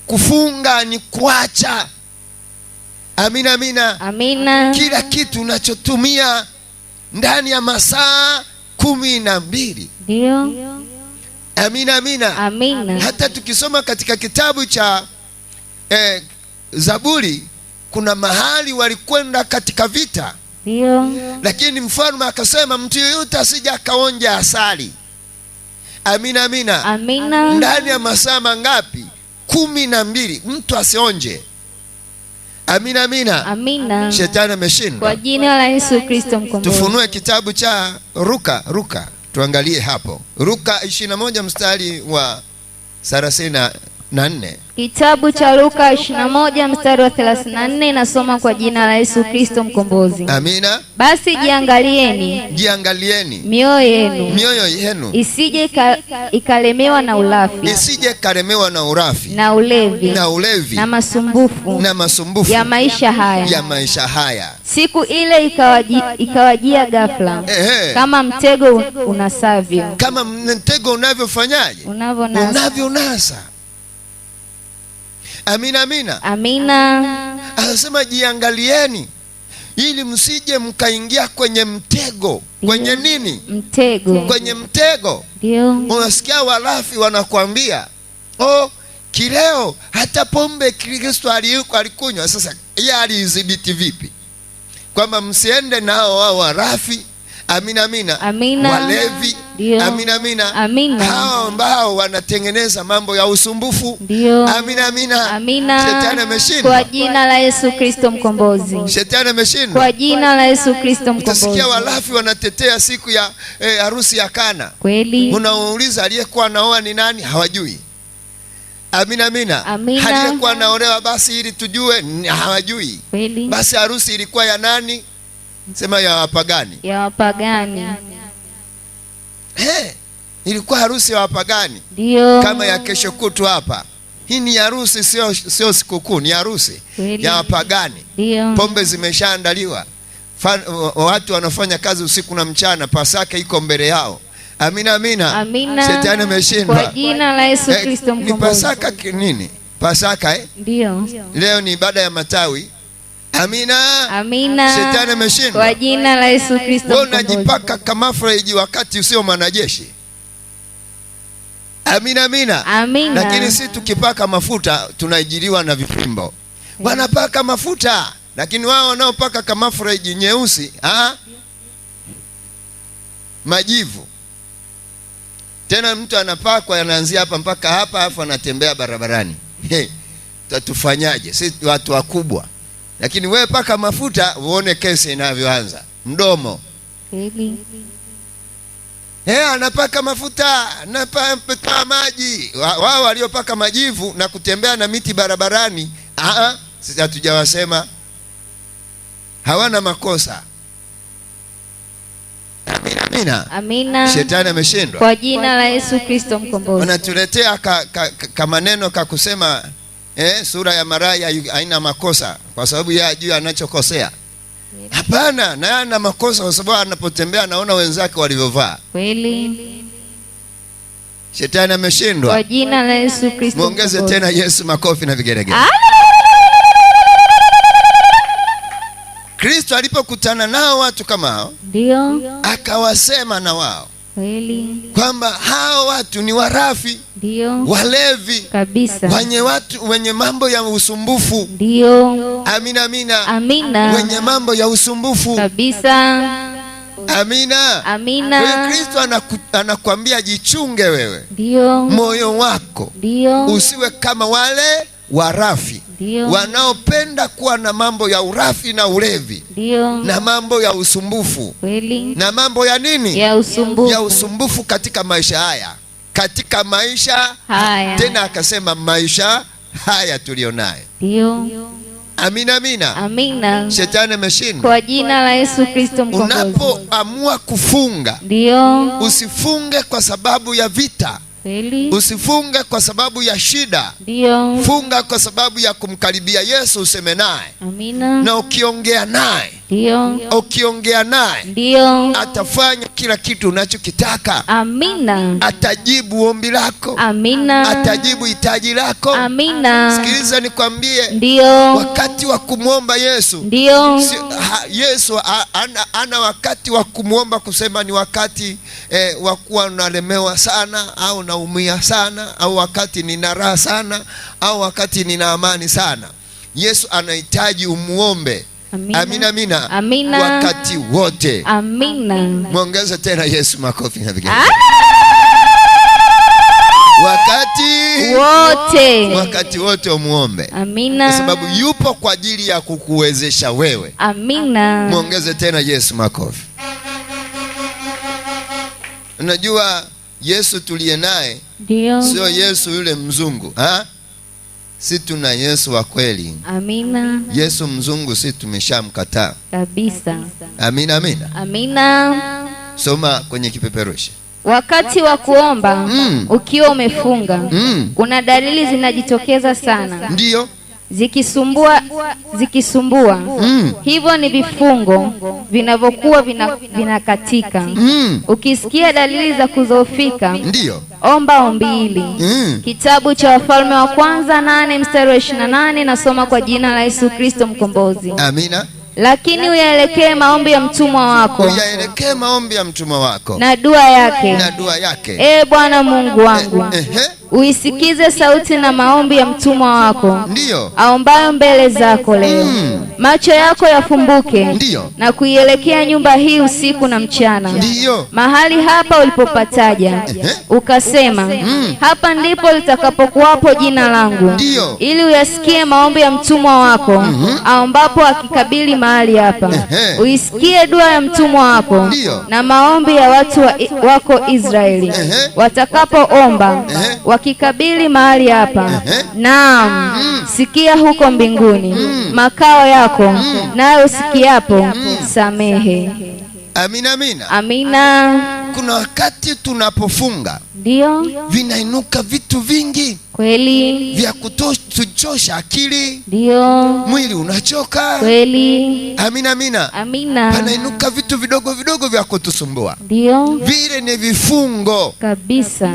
Kufunga ni kuacha. Amina, amina. Amina. Kila kitu unachotumia ndani ya masaa 12. Ndio. Amina, amina. Amina. Hata tukisoma katika kitabu cha Zaburi, kuna mahali walikwenda katika vita. Ndio. Lakini mfalme akasema mtu yoyote asije akaonja asali. Amina, amina. Amina. Ndani ya masaa mangapi? 12, mtu asionje. Amina, amina. Amina. Shetani ameshindwa kwa jina la Yesu Kristo mkombozi. Tufunue kitabu cha Luka, tuangalie hapo. Luka 21 mstari wa 34. Kitabu cha Luka 21 mstari wa 34, nasoma kwa jina la Yesu Kristo mkombozi. Amina. Basi jiangalieni mioyo yenu isije ikalemewa na ulafi, na ulevi na masumbufu ya maisha haya. Siku ile ikawajia ghafla, kama mtego unasavyo. Kama mtego unavyofanyaje? Unavyonasa. Amina, amina. Amina. Anasema jiangalieni ili msije mkaingia kwenye mtego. Kwenye nini? Mtego. Kwenye mtego. Ndio. Unasikia walafi wanakuambia, kileo hata pombe Kristo alikunywa. Sasa yeye alidhibiti vipi kwamba msiende nao wao walafi? Amina, amina. Amina. Walevi. Dio. Amina, amina. Amina. Hao ambao wanatengeneza mambo ya usumbufu. Ndio. Amina, amina. Amina. Shetani ameshindwa kwa jina la Yesu Kristo mkombozi. Shetani ameshindwa kwa jina la Yesu Kristo mkombozi. Utasikia walafi wanatetea siku ya harusi ya Kana. Kweli. Unauliza aliyekuwa anaoa ni nani? Hawajui. Amina, amina. Amina. Aliyekuwa anaolewa basi ili tujue, hawajui. Kweli. Basi harusi ilikuwa ya nani? Sema ya wapagani. Ya wapagani. Ilikuwa harusi ya wapagani. Ndio. Kama ya kesho kutu hapa. Hii ni harusi, sio sikukuu, ni harusi ya wapagani. Ndio. Pombe zimeshaandaliwa. Watu wanafanya kazi usiku na mchana, Pasaka iko mbele yao. Amina, amina. Amina. Shetani ameshindwa kwa jina la Yesu Kristo mkombozi. Ni Pasaka nini? Pasaka Ndio. Leo ni ibada ya matawi. Amina. Amina. Shetani ameshindwa kwa jina la Yesu Kristo mkombozi. Unajipaka kama freji wakati usio mwanajeshi. Amina, amina. Amina. Lakini si tukipaka mafuta tunaijiliwa na vipimbo. Wanapaka mafuta, lakini wao wanaopaka kama freji nyeusi, majivu. Tena mtu anapakwa anaanzia hapa mpaka hapa, afu anatembea barabarani. Tatufanyaje? Sisi watu wakubwa. Lakini wewe paka mafuta uone kesi inavyoanza. Mdomo. Anapaka mafuta, anapaka maji. Wao waliopaka majivu na kutembea na miti barabarani, sisi hatujawasema. Hawana makosa. Amina, amina. Amina. Shetani ameshindwa kwa jina la Yesu Kristo mkombozi. Wanatuletea maneno kusema sura ya maraya haina makosa kwa sababu yeye ajui anachokosea. Hapana, na ana makosa kwa sababu anapotembea anaona wenzake walivyovaa. Kweli. Shetani ameshindwa kwa jina la Yesu Kristo. Muongeze tena Yesu makofi na vigelegele. Kristo alipokutana nao watu kama hao, ndio akawasema na wao. Kweli. Kwamba hao watu ni warafi. Ndio. Walevi. Kabisa. Wenye mambo ya usumbufu. Ndio. Amina, amina. Amina. Wenye mambo ya usumbufu. Kabisa. Amina. Amina. Kwa Kristo anakuambia jichunge wewe. Ndio. Moyo wako. Ndio. Usiwe kama wale warafi. Ndio. Wanaopenda kuwa na mambo ya urafi na ulevi. Ndio. Na mambo ya usumbufu. Kweli. Na mambo ya nini? Ya usumbufu. Ya usumbufu katika maisha haya. Katika maisha haya. Tena akasema maisha haya tulionayo. Ndio. Amina, amina. Amina. Shetani ameshindwa kwa jina la Yesu Kristo mkombozi. Unapoamua kufunga, ndio, usifunge kwa sababu ya vita. Kweli. Usifunge kwa sababu ya shida. Ndio. Funga kwa sababu ya kumkaribia Yesu, useme naye. Amina. Na ukiongea naye Ndio. Ukiongea naye Ndio. atafanya kila kitu unachokitaka. Amina. Atajibu ombi lako. Amina. Atajibu hitaji lako. Amina. Sikiliza nikwambie. Ndio. Wakati wa kumwomba Yesu. Ndio. Yesu ana wakati wa kumwomba kusema ni wakati wa kuwa unalemewa sana au naumia sana au wakati nina raha sana au wakati nina amani sana. Yesu anahitaji umuombe. Amina. Amina, amina. Amina. Wakati wote. Amina. Muongeze tena Yesu makofi na vigele. Wakati wote umuombe. Amina. Kwa sababu yupo kwa ajili ya kukuwezesha wewe. Amina. Muongeze tena Yesu makofi. Unajua Yesu tuliye naye ndio sio Yesu yule mzungu, si tuna Yesu wa kweli. Amina. Yesu mzungu si tumeshamkataa kabisa. Amina, amina. Amina. Soma kwenye kipeperushi. Wakati wa kuomba ukiwa umefunga kuna dalili zinajitokeza sana. Ndio. Zikisumbua hivyo ni vifungo vinavyokuwa vinakatika. Ukisikia dalili za kudhoofika, ndio omba ombi hili. Kitabu cha Wafalme wa Kwanza 8 mstari wa 28, nasoma kwa jina la Yesu Kristo mkombozi. Amina. Lakini uyaelekee maombi ya mtumwa wako. Uyaelekee maombi ya mtumwa wako. Na dua yake. Na dua yake. Ee Bwana Mungu wangu. Uisikize sauti na maombi ya mtumwa wako. Ndio. Aombayo mbele zako leo. Macho yako yafumbuke. Ndio. Na kuielekea nyumba hii usiku na mchana. Ndio. Mahali hapa ulipopataja. Ukasema, hapa ndipo litakapokuwapo jina langu. Ndio. Ili uyasikie maombi ya mtumwa wako. Aombapo akikabili mahali hapa. Uisikie dua ya mtumwa wako. Ndio. Na maombi ya watu wako Israeli. Watakapoomba wakikabili mahali hapa. Naam, sikia huko mbinguni makao yako, nawe usikiapo samehe. Amina, amina. Amina. Kuna wakati tunapofunga ndio vinainuka vitu vingi kweli vya kuchosha akili. Ndio. Mwili unachoka kweli. Amina, amina. Amina. Panainuka vitu vidogo vidogo vya kutusumbua. Ndio. Vile ni vifungo kabisa.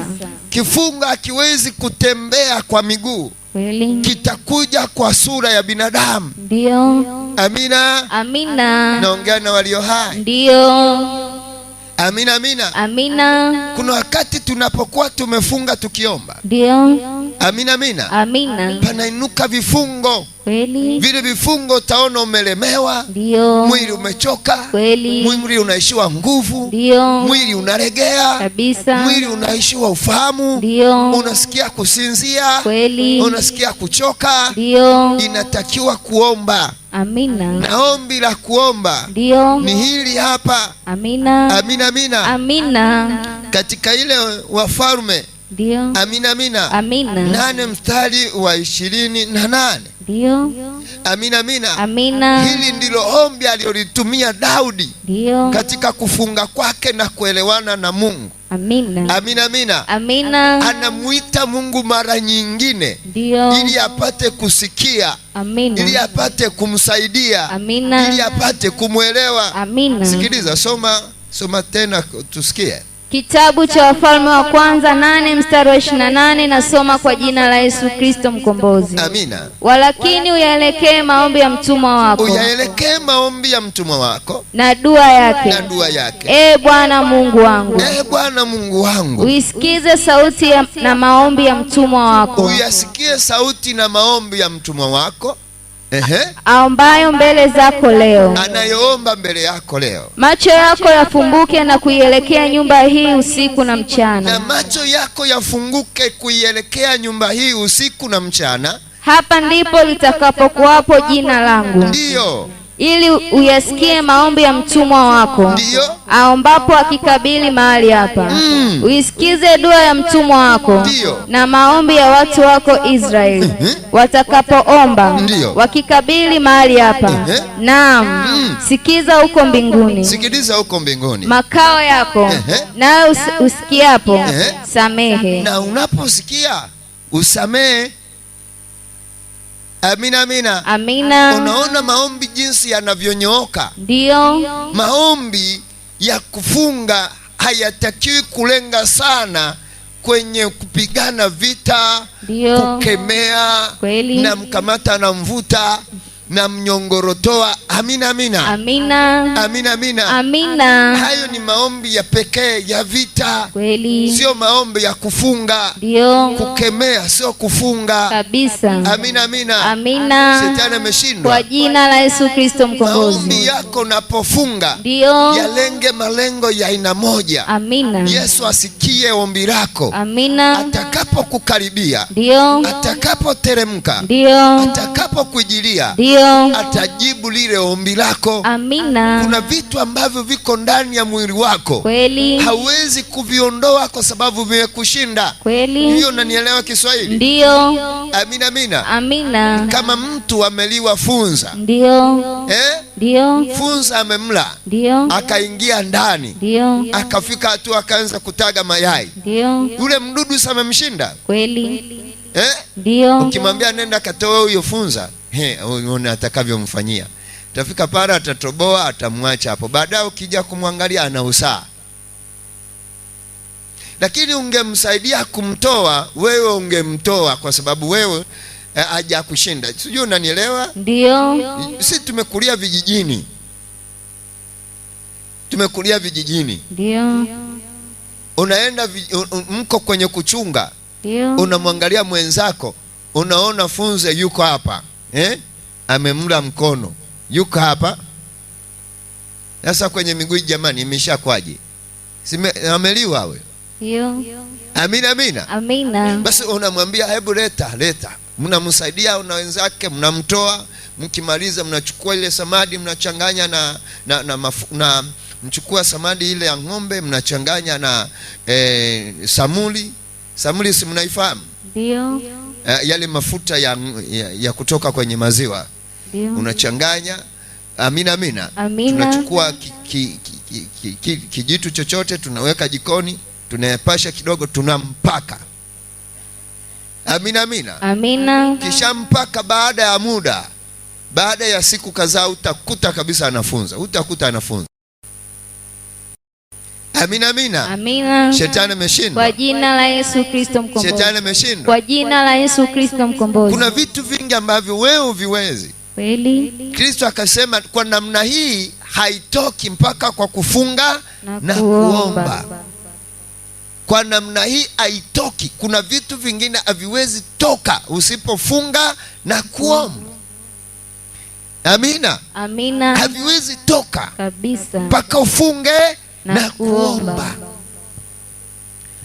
Kifungo hakiwezi kutembea kwa miguu. Kweli. Kitakuja kwa sura ya binadamu. Ndio. Amina. Amina. Naongea na walio hai. Ndio. Amina, amina. Amina. Kuna wakati tunapokuwa tumefunga tukiomba. Ndio. Amina, amina. Amina. Panainuka vifungo. Kweli. Vile vifungo utaona umelemewa. Ndio. Mwili umechoka. Kweli. Mwili unaishiwa nguvu. Ndio. Mwili unaregea. Kabisa. Mwili unaishiwa ufahamu. Ndio. Unasikia kusinzia. Kweli. Unasikia kuchoka. Ndio. Inatakiwa kuomba. Amina. Na ombi la kuomba ndio ni hili hapa. Amina. Amina, amina. Amina. Katika ile Wafalme. Ndio. Amina, amina. Amina. 8 mstari wa 28. Ndio. Amina, amina. Amina. Hili ndilo ombi alilolitumia Daudi. Ndio. Katika kufunga kwake na kuelewana na Mungu. Amina. Amina, amina. Amina. Anamuita Mungu mara nyingine. Ndio. Ili apate kusikia. Amina. Ili apate kumsaidia. Amina. Ili apate kumwelewa. Amina. Sikiliza, soma tena tusikie. Kitabu cha Wafalme wa Kwanza 8 mstari wa 28, nasoma kwa jina la Yesu Kristo mkombozi. Amina. Walakini uyaelekee maombi ya mtumwa wako. Uyaelekee maombi ya mtumwa wako. Na dua yake. Na dua yake. Ee Bwana Mungu wangu. Ee Bwana Mungu wangu. Uisikize sauti na maombi ya mtumwa wako. Uyasikie sauti na maombi ya mtumwa wako. Aombayo mbele zako leo. Anayeomba mbele yako leo. Macho yako yafumbuke na kuielekea nyumba hii usiku na mchana. Na macho yako yafunguke kuielekea nyumba hii usiku na mchana. Hapa ndipo litakapokuwapo jina langu. Ndio. Ili uyasikie maombi ya mtumwa wako. Ndio. Aombapo akikabili mahali hapa. Uisikize dua ya mtumwa wako. Ndio. Na maombi ya watu wako Israeli. Watakapoomba. Ndio. Wakikabili mahali hapa. Naam. Sikiza huko mbinguni. Sikiliza huko mbinguni makao yako. Nawe usikiapo samehe. Na unaposikia usamehe. Amina, amina. Amina. Unaona maombi jinsi yanavyonyooka. Ndio. Maombi ya kufunga hayatakiwi kulenga sana kwenye kupigana vita, Ndio. kukemea, Kweli. na mkamata na mvuta na mnyongorotoa. Amina, amina. Amina. Amina, amina. Amina. Hayo ni maombi ya pekee ya vita. Kweli. Sio maombi ya kufunga. Ndio. Kukemea sio kufunga. Kabisa. Amina, amina. Amina. Shetani ameshindwa. Kwa jina la Yesu Kristo mkombozi. Maombi yako unapofunga Ndio. yalenge malengo ya aina moja. Amina. Yesu asikie ombi lako. Amina. Atakapokukaribia, Ndio. atakapoteremka, Ndio. atakapokujilia, Ndio. atajibu lile ombi lako. Amina. Kuna vitu ambavyo viko ndani ya mwili wako, Kweli. hauwezi kuviondoa kwa sababu vimekushinda. Kweli. Hiyo unanielewa Kiswahili? Ndio. Amina, amina. Amina. Kama mtu ameliwa funza, Ndio. Ndio. funza amemla, Ndio. akaingia ndani, Ndio. akafika hatua akaanza kutaga mayai, Ndio. yule mdudu samemshinda. Kweli. Ndio. Ukimwambia nenda katoe huyo funza, unaona atakavyomfanyia. Tafika pale atatoboa, atamwacha hapo. Baadaye ukija kumwangalia ana usaa. Lakini ungemsaidia kumtoa, wewe ungemtoa kwa sababu wewe haja kushinda. Sijui unanielewa? Ndio. Sisi tumekulia vijijini. Tumekulia vijijini. Ndio. Unaenda mko kwenye kuchunga. Ndio. Unamwangalia mwenzako, unaona funze yuko hapa. Amemla mkono. Yuko hapa. Sasa kwenye miguu jamani imeshakwaje? Ameliwa wewe. Ndio. Amina, amina. Amina. Basi unamwambia hebu leta. Mnamsaidia na wenzake, mnamtoa, mkimaliza mnachukua ile samadi mnachanganya na mchukua samadi ile ya ng'ombe mnachanganya na samuli. Samuli si mnaifahamu? Ndio. Yale mafuta ya kutoka kwenye maziwa. Ndio. Unachanganya. Amina, amina. Amina. Tunachukua kijitu chochote tunaweka jikoni, tunayapasha kidogo, tunampaka. Amina, amina. Amina. Kisha mpaka baada ya muda, baada ya siku kadhaa utakuta kabisa anafunza. Utakuta anafunza. Amina, amina. Amina. Shetani ameshindwa. Kwa jina la Yesu Kristo mkombozi. Shetani ameshindwa. Kwa jina la Yesu Kristo mkombozi. Kuna vitu vingi ambavyo wewe huviwezi. Kweli. Kristo akasema kwa namna hii haitoki mpaka kwa kufunga na kuomba. Kwa namna hii haitoki. Kuna vitu vingine haviwezi toka usipofunga na kuomba. Amina. Amina. Haviwezi toka kabisa mpaka ufunge na kuomba.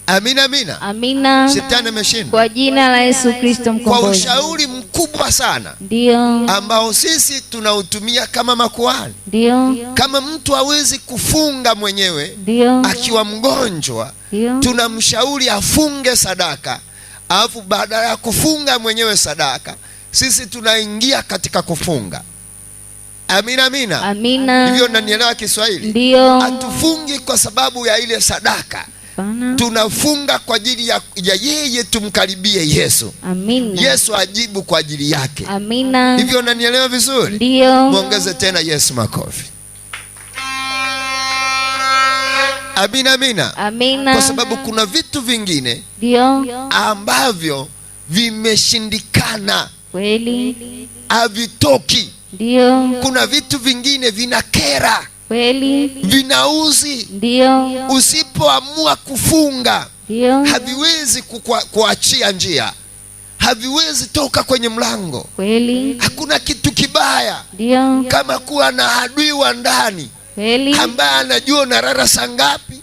Amina, amina. Amina. Shetani ameshindwa. Kwa jina la Yesu Kristo mkombozi. Kwa ushauri mkubwa sana ndio ambao sisi tunautumia kama makuhani. Ndio. Kama mtu hawezi kufunga mwenyewe, ndio, akiwa mgonjwa, tunamshauri afunge sadaka. Alafu baada ya kufunga mwenyewe sadaka, sisi tunaingia katika kufunga. Amina, amina. Amina. Hivyo unanielewa Kiswahili? Ndio. Hatufungi kwa sababu ya ile sadaka. Tunafunga kwa ajili ya yeye, tumkaribie Yesu. Amina. Yesu ajibu kwa ajili yake. Amina. Hivyo unanielewa vizuri? Ndio. Muongeze tena Yesu makofi. Amina, amina. Amina. Kwa sababu kuna vitu vingine ndio ambavyo vimeshindikana, kweli, havitoki. Ndio. Kuna vitu vingine vinakera, kweli, vinauzi. Ndio. Usipoamua kufunga, ndio, haviwezi kuachia njia, haviwezi toka kwenye mlango. Kweli. Hakuna kitu kibaya ndio kama kuwa na adui wa ndani, kweli, ambaye anajua unalala saa ngapi,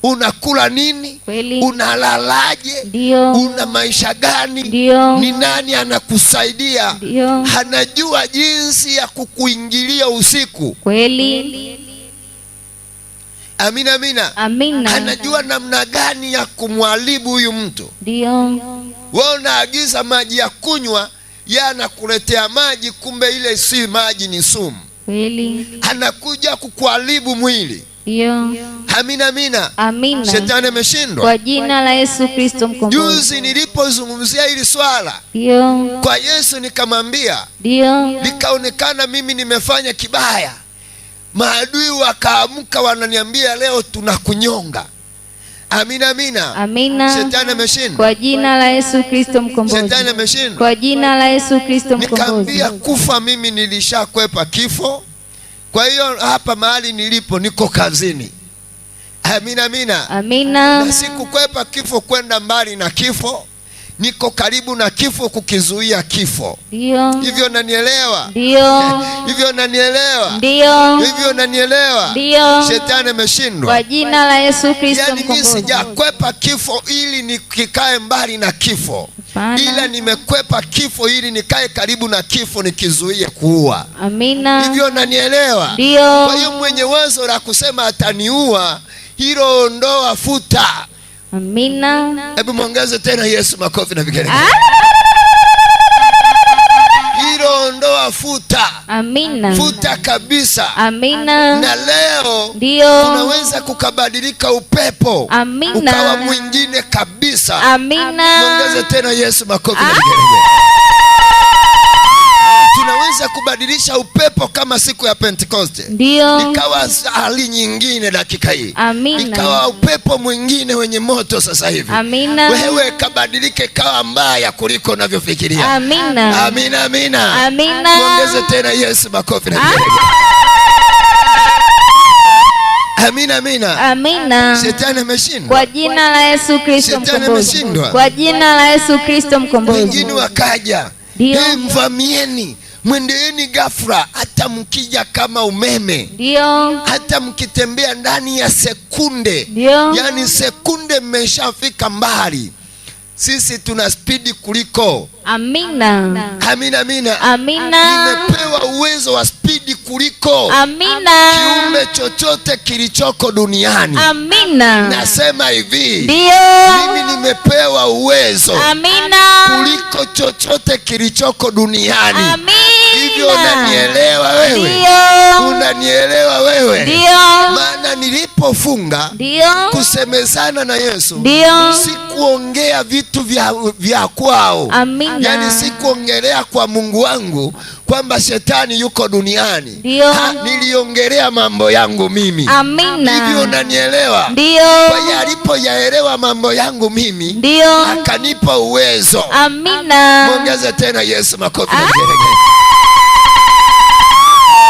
unakula nini, kweli, unalalaje, ndio, una maisha gani, ndio, ni nani anakusaidia, ndio, anajua jinsi ya kukuingilia usiku. Kweli. Amina, amina. Amina. Anajua namna gani ya kumwalibu huyu mtu. Ndio. Wewe unaagiza maji ya kunywa, yeye anakuletea maji, kumbe ile si maji, ni sumu. Kweli. Anakuja kukuharibu mwili. Ndio. Amina, amina. Amina. Shetani ameshindwa Kwa jina la Yesu Kristo mkombozi. Juzi nilipozungumzia hili swala Ndio. kwa Yesu nikamwambia, Ndio. nikaonekana mimi nimefanya kibaya. Maadui wakaamka wananiambia leo tunakunyonga. Amina, amina. Amina. Shetani ameshindwa. Kwa jina la Yesu Kristo mkombozi. Shetani ameshindwa. Kwa jina la Yesu Kristo mkombozi. Nikamwambia kufa mimi nilishakwepa kifo. Kwa hiyo hapa mahali nilipo niko kazini. Amina, amina. Amina. Na sikukwepa kifo kwenda mbali na kifo. Niko karibu na kifo kukizuia kifo. Ndio. Hivyo nanielewa? Ndio. Hivyo nanielewa? Ndio. Hivyo nanielewa? Ndio. Shetani ameshindwa. Kwa jina la Yesu Kristo Yani mimi mkombozi. sijakwepa kifo ili nikikae mbali na kifo. Ila nimekwepa kifo ili nikae karibu na kifo nikizuie kuua. Amina. Hivyo nanielewa? Ndio. Kwa hiyo mwenye wazo la kusema ataniua, hilo ondoa, futa. Amina. Hebu muongeze tena Yesu makofi na vigelegele. Hilo ondoa, futa. Amina. Futa kabisa. Amina. Na leo ndio tunaweza kukabadilika upepo. Amina. Ukawa mwingine kabisa. Amina. Muongeze tena Yesu makofi na vigelegele. Tunaweza kubadilisha upepo kama siku ya Pentekoste. Ndio. Ikawa hali nyingine dakika hii. Amina. Ikawa upepo mwingine wenye moto sasa hivi. Amina. Wewe kabadilike kawa mbaya kuliko unavyofikiria. Amina. Amina, amina. Amina. Muongeze tena Yesu makofi na vigelegele. Amina, amina. Amina. Shetani ameshindwa. Kwa jina la Yesu Kristo mkombozi. Kwa jina la Yesu Kristo mkombozi. Wengine wakaja. Mvamieni, mwendeeni ghafla, hata mkija kama umeme. Ndio. Hata mkitembea ndani ya sekunde. Ndio. Yani sekunde mmeshafika mbali. Sisi tuna spidi kuliko. Amina. Amina, amina. Amina. Nimepewa uwezo wa spidi kuliko. Amina. Kiumbe chochote kilichoko duniani. Amina. Nasema hivi. Ndio. Mimi nimepewa uwezo. Amina. Kuliko chochote kilichoko duniani. Amina. Hivyo unanielewa wewe? Ndio. Unanielewa wewe? Ndio. Maana nilipofunga kusemezana na Yesu, ndio, sikuongea vitu vya kwao. Amina. Yani sikuongelea kwa Mungu wangu kwamba shetani yuko duniani. Niliongelea mambo yangu mimi. Amina. Hivyo unanielewa? Ndio. Kwa hiyo alipoyaelewa mambo yangu mimi, ndio, akanipa uwezo. Amina. Muongeze tena Yesu makofi na vigelegele.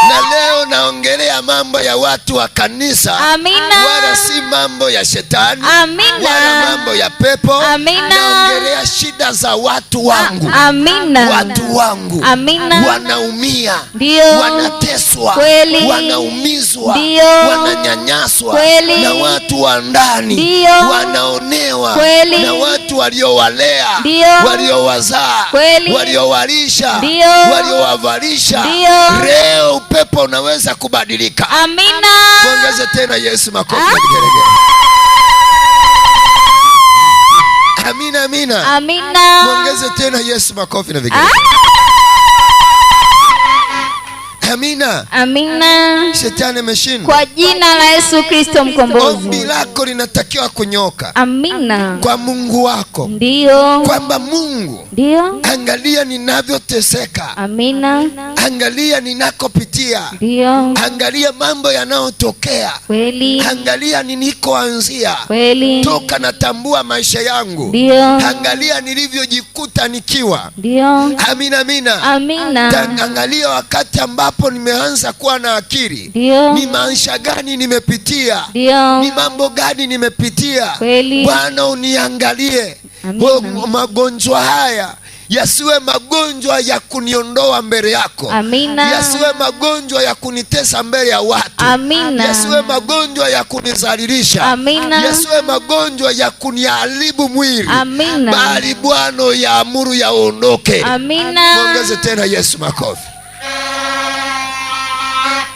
Na leo naongelea mambo ya watu wa kanisa. Amina. Wala si mambo ya shetani. Amina. Wala mambo ya pepo. Amina. Naongelea shida za watu wangu. Amina. Watu wangu. Amina. Wanaumia. Ndio. Wanateswa. Kweli. Wanaumizwa. Ndio. Wananyanyaswa. Kweli. Na watu wa ndani. Ndio. Wanaonewa. Kweli. Na watu waliowalea. Ndio. Waliowazaa. Kweli. Waliowalisha. Ndio. Waliowavalisha. Ndio. Leo upepo unaweza kubadilika. Amina. Muongeze tena Yesu makofi na vigelegele. Amina, amina. Amina. Muongeze tena Yesu makofi na vigelegele. Amina. Amina. Shetani ameshindwa. Kwa jina la Yesu Kristo mkombozi. Ombi lako linatakiwa kunyoka. Amina. Kwa Mungu wako. Ndio. Kwamba Mungu, ndio, angalia ninavyoteseka. Amina. Angalia ninakopitia. Ndio. Angalia mambo yanayotokea. Kweli. Angalia ninikoanzia. Kweli. Toka natambua maisha yangu. Ndio. Angalia nilivyojikuta nikiwa. Ndio. Amina, amina. Amina. Angalia wakati ambapo nimeanza kuwa na akili. Ndio. Ni maisha gani nimepitia. Ndio. Ni mambo gani nimepitia. Kweli. Bwana uniangalie. Magonjwa haya yasiwe magonjwa ya kuniondoa mbele yako. Amina. Yasiwe magonjwa ya kunitesa mbele ya watu. Amina. Yasiwe magonjwa ya kunizalilisha. Amina. Yasiwe magonjwa ya kuniharibu mwili. Amina. Bali Bwana yaamuru yaondoke. Amina. Muongeze tena Yesu makofi.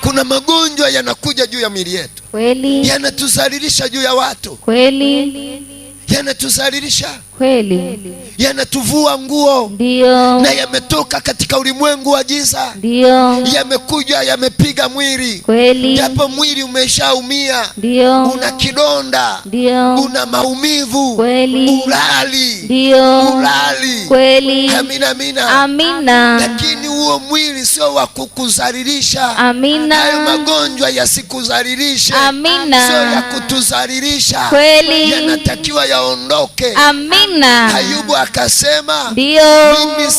Kuna magonjwa yanakuja juu ya miili yetu. Kweli. Yanatuzalilisha juu ya watu. Kweli. yanatuzalilisha kweli, yanatuvua nguo, ndio, na yametoka katika ulimwengu wa giza, ndio, yamekuja yamepiga mwili, kweli, japo mwili umeshaumia, ndio, una kidonda, ndio, una maumivu, kweli, ulali, ndio, ulali, kweli, amina, amina, amina, lakini huo mwili sio wa kukuzalilisha, amina, hayo magonjwa yasikuzalilishe, amina, sio ya kutuzalilisha, kweli, yanatakiwa yaondoke. amina, Ayubu akasema, ndio, mimi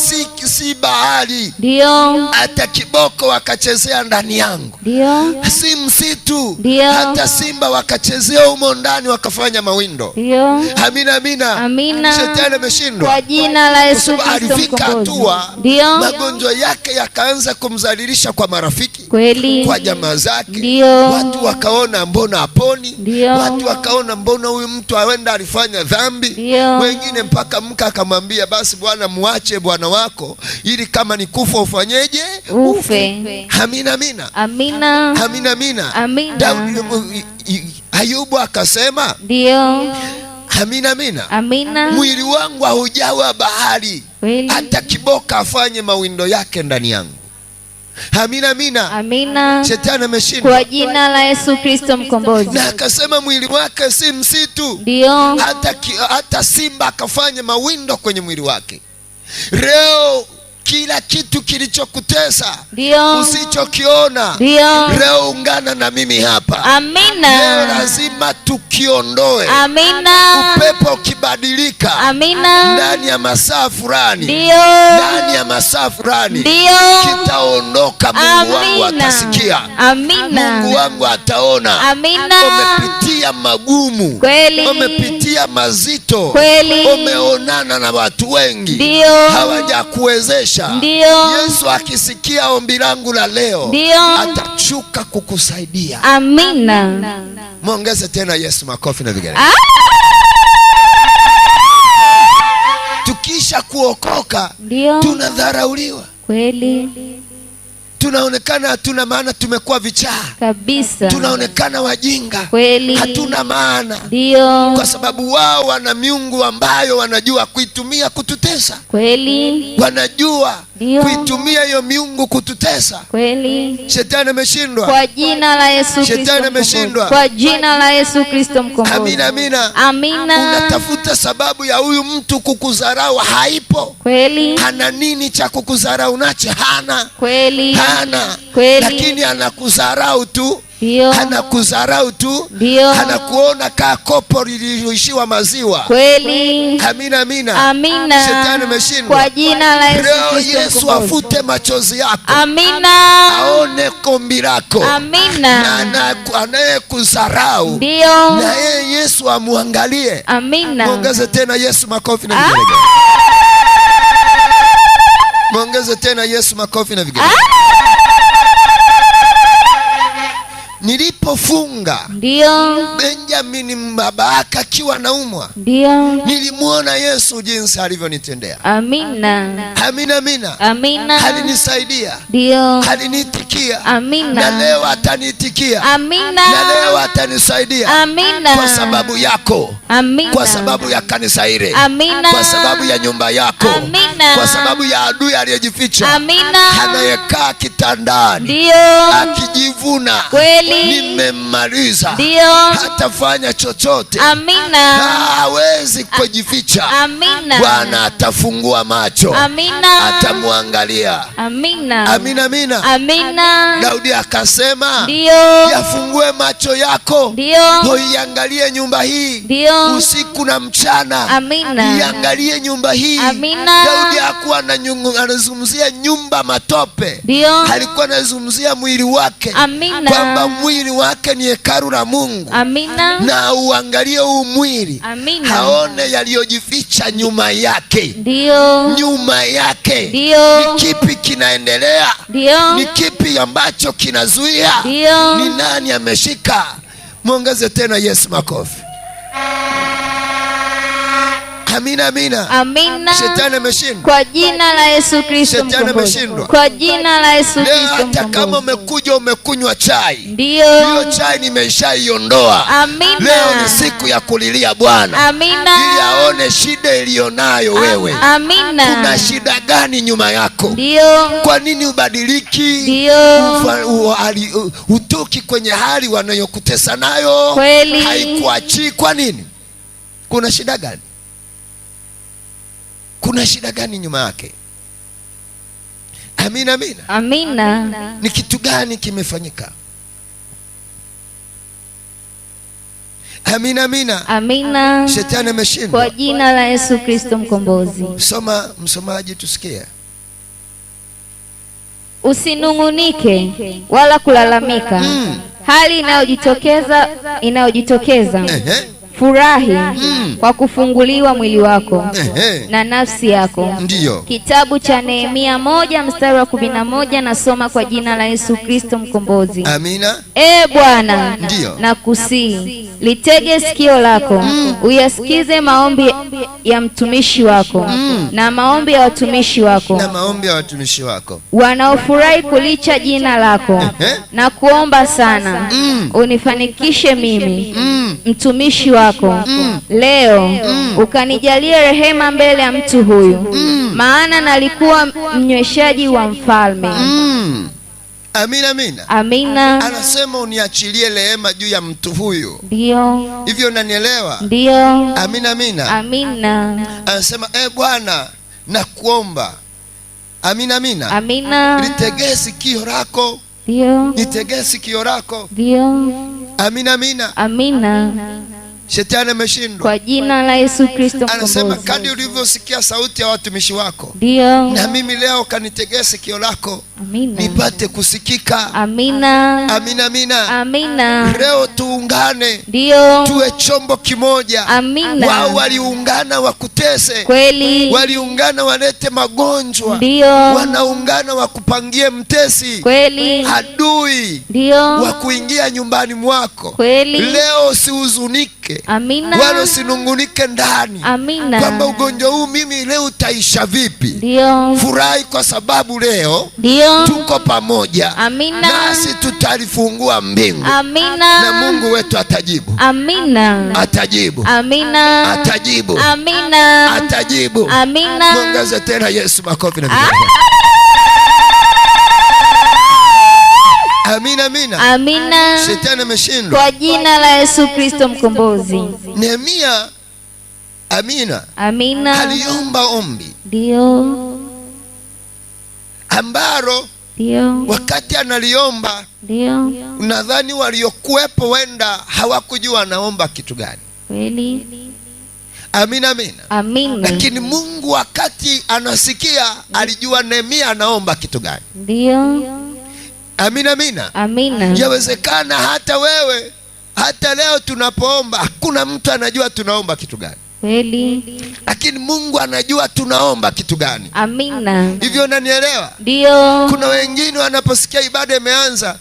si bahari, ndio, hata kiboko wakachezea ndani yangu, ndio, si msitu, ndio, hata simba wakachezea humo ndani wakafanya mawindo. ndio, Amina, amina, amina, shetani ameshindwa. kwa jina la Yesu Kristo Alifika mkombozi, hatua ndio, magonjwa yake yakaanza kumzalilisha kwa marafiki, kweli, kwa jamaa zake, ndio, watu wakaona mbona haponi, ndio, watu wakaona mbona huyu mtu awenda alifanya dhambi, ndio, wengine mpaka mke akamwambia, basi bwana, muache bwana wako ili kama ni kufa ufanyeje, ufe. amina, amina, Amina, amina, amina, amina, Ayubu akasema, ndio, amina, amina, amina, mwili wangu haujawa bahari, kweli, hata kiboka afanye mawindo yake ndani yangu. Amina, amina, amina, shetani ameshindwa. kwa jina la Yesu Kristo mkombozi, Na akasema mwili wake si msitu, ndio, hata simba akafanya mawindo kwenye mwili wake. Leo kila kitu kilichokutesa, ndio, usichokiona, ndio, leo ungana na mimi hapa. Leo amina, lazima tukiondoe. amina, Upepo ukibadilika amina, ndani ya masaa fulani, ndio, ndani ya masaa fulani ndio, kitaondoka. Mungu wangu atasikia, amina, Mungu wangu ataona. amina, Umepitia magumu, kweli, umepitia mazito, kweli, umeonana na watu wengi ndio, hawajakuwezesha. ndio, Yesu akisikia ombi langu la leo, ndio, atashuka kukusaidia. amina, Muongeze tena Yesu makofi na vigelegele. Tukisha kuokoka, ndio, tunadharauliwa, kweli, tunaonekana hatuna maana, tumekuwa vichaa kabisa, tunaonekana wajinga, kweli, hatuna maana, ndio, kwa sababu wao wana miungu ambayo wanajua kuitumia kututesa, kweli, wanajua ndio, kuitumia hiyo miungu kututesa. kweli, Shetani ameshindwa, kwa jina la Yesu Kristo shetani ameshindwa, mkombozi, kwa jina la Yesu Kristo mkombozi, amina, amina, amina, unatafuta sababu ya huyu mtu kukudharau, haipo. kweli, Hana nini cha kukudharau nacho? Hana, kweli, hana, kweli, lakini anakudharau tu, ndio, anakudharau tu, ndio, anakuona kakopo lililoishiwa maziwa. kweli, Amina, amina, amina, shetani ameshindwa. kwa jina la Yesu Leo Kristo Yesu mkombozi, afute machozi yako, amina, aone kombi lako, amina, na anayekudharau ndio, na yeye Yesu amwangalie. amina, Muongeze tena Yesu makofi na vigelegele. Muongeze tena Yesu makofi na vigelegele. Nilipofunga ndio, Benjamin baba yake akiwa naumwa, ndio, nilimwona Yesu jinsi alivyonitendea. amina, Amina, amina, amina, alinisaidia, ndio, alinitikia, amina, na leo atanitikia, amina, na leo atanisaidia, amina, kwa sababu yako, amina, kwa sababu ya kanisa hili, amina, kwa sababu ya nyumba yako, amina, kwa sababu ya adui aliyejificha, amina, anayekaa kitandani ndio, akijivuna, kweli, nimemmaliza, ndio, hatafanya chochote, amina, hawezi kujificha. amina, Bwana atafungua macho, amina, atamwangalia. amina, Amina, amina. amina, Daudi akasema, ndio, yafungue macho yako, ndio, uiangalie nyumba hii ndio, usiku na mchana, amina, iangalie nyumba hii. amina, Daudi hakuwa anazungumzia nyumba matope, ndio, alikuwa anazungumzia mwili wake, amina, kwamba mwili wake ni hekalu la Mungu, amina, na uangalie huu mwili, amina, haone yaliyojificha nyuma yake, ndio, nyuma yake. ndio, Ni kipi kinaendelea? ndio, Ni kipi ambacho kinazuia? ndio, Ni nani ameshika? Muongeze tena Yesu makofi. Amina, amina. Amina. Shetani ameshindwa Kwa jina la Yesu Kristo Shetani mkombozi. ameshindwa. Kwa jina la Yesu leo. Kristo Hata mkombozi. kama umekuja umekunywa chai, Ndio. hiyo chai nimeshaiondoa. Amina. Leo ni siku ya kulilia Bwana. Amina. Ili aone shida ilionayo wewe. Amina. Kuna shida gani nyuma yako? Ndio. Kwa nini ubadiliki? Ndio. Utoki kwenye hali wanayokutesa nayo? Kweli. Haikuachii. Kwa nini? Kuna shida gani? Kuna shida gani nyuma yake? Amina, amina. Amina. Ni kitu gani kimefanyika? Amina, amina. Amina. Shetani ameshindwa. Kwa jina la Yesu Kristo mkombozi. Soma, msomaji, tusikie. Usinungunike wala kulalamika. Hali inayojitokeza furahi kwa kufunguliwa mwili wako na nafsi yako. Ndiyo. Kitabu cha Nehemia 1:11, nasoma kwa jina la Yesu Kristo mkombozi. Amina. Bwana, ndiyo, nakusihi litege sikio lako uyasikize maombi ya mtumishi wako na maombi ya watumishi wako wanaofurahi kulicha jina lako na kuomba sana. Unifanikishe mimi mtumishi wako leo, ukanijalie rehema mbele ya mtu huyu, maana nalikuwa mnyweshaji wa mfalme. Amina, amina. Amina. Anasema uniachilie rehema juu ya mtu huyu. Ndio. Hivyo unanielewa? Ndio. Amina, amina. Amina. Anasema Bwana, nakuomba. Amina, amina. Amina. Nitegee sikio lako. Ndio. Nitegee sikio lako. Ndio. Amina, amina. Amina. Shetani ameshindwa. Kwa jina la Yesu Kristo mkombozi. Anasema kadri ulivyosikia sauti ya watumishi wako, ndio, na mimi leo kanitegea sikio lako. Amina. Nipate kusikika. Amina. Amina, amina. Amina. Leo tuungane. Ndio. Tuwe chombo kimoja. Amina. Wao waliungana wakutese. Kweli. Waliungana walete magonjwa. Ndio. Wanaungana wakupangie mtesi. Kweli. Adui. Ndio. Wakuingia nyumbani mwako. Kweli. Leo usihuzunike. Amina. Wala usinungunike ndani. Amina. Kwamba ugonjwa huu mimi leo utaisha vipi? Ndio. Furahi kwa sababu leo ndio tuko pamoja. Amina. Nasi tutalifungua mbingu. Amina. Na Mungu wetu atajibu. Amina. Atajibu. Amina. Atajibu. Amina. Atajibu. Amina. Mwongeze tena Yesu makofi na vigelegele. Amina, amina. Amina. Shetani ameshindwa. Kwa jina la Yesu Kristo mkombozi. Nehemia, amina, amina, aliomba ombi ndio ambalo ndio wakati analiomba ndio nadhani waliokuwepo wenda hawakujua anaomba kitu gani. Kweli. Amina, amina. Amina. Lakini Mungu wakati anasikia alijua Nehemia anaomba kitu gani. Ndio. Amina, amina. Amina. Yawezekana hata wewe, hata leo tunapoomba hakuna mtu anajua tunaomba kitu gani. Kweli. Lakini Mungu anajua tunaomba kitu gani. Amina. Hivyo unanielewa? Ndio. Kuna wengine wanaposikia ibada imeanza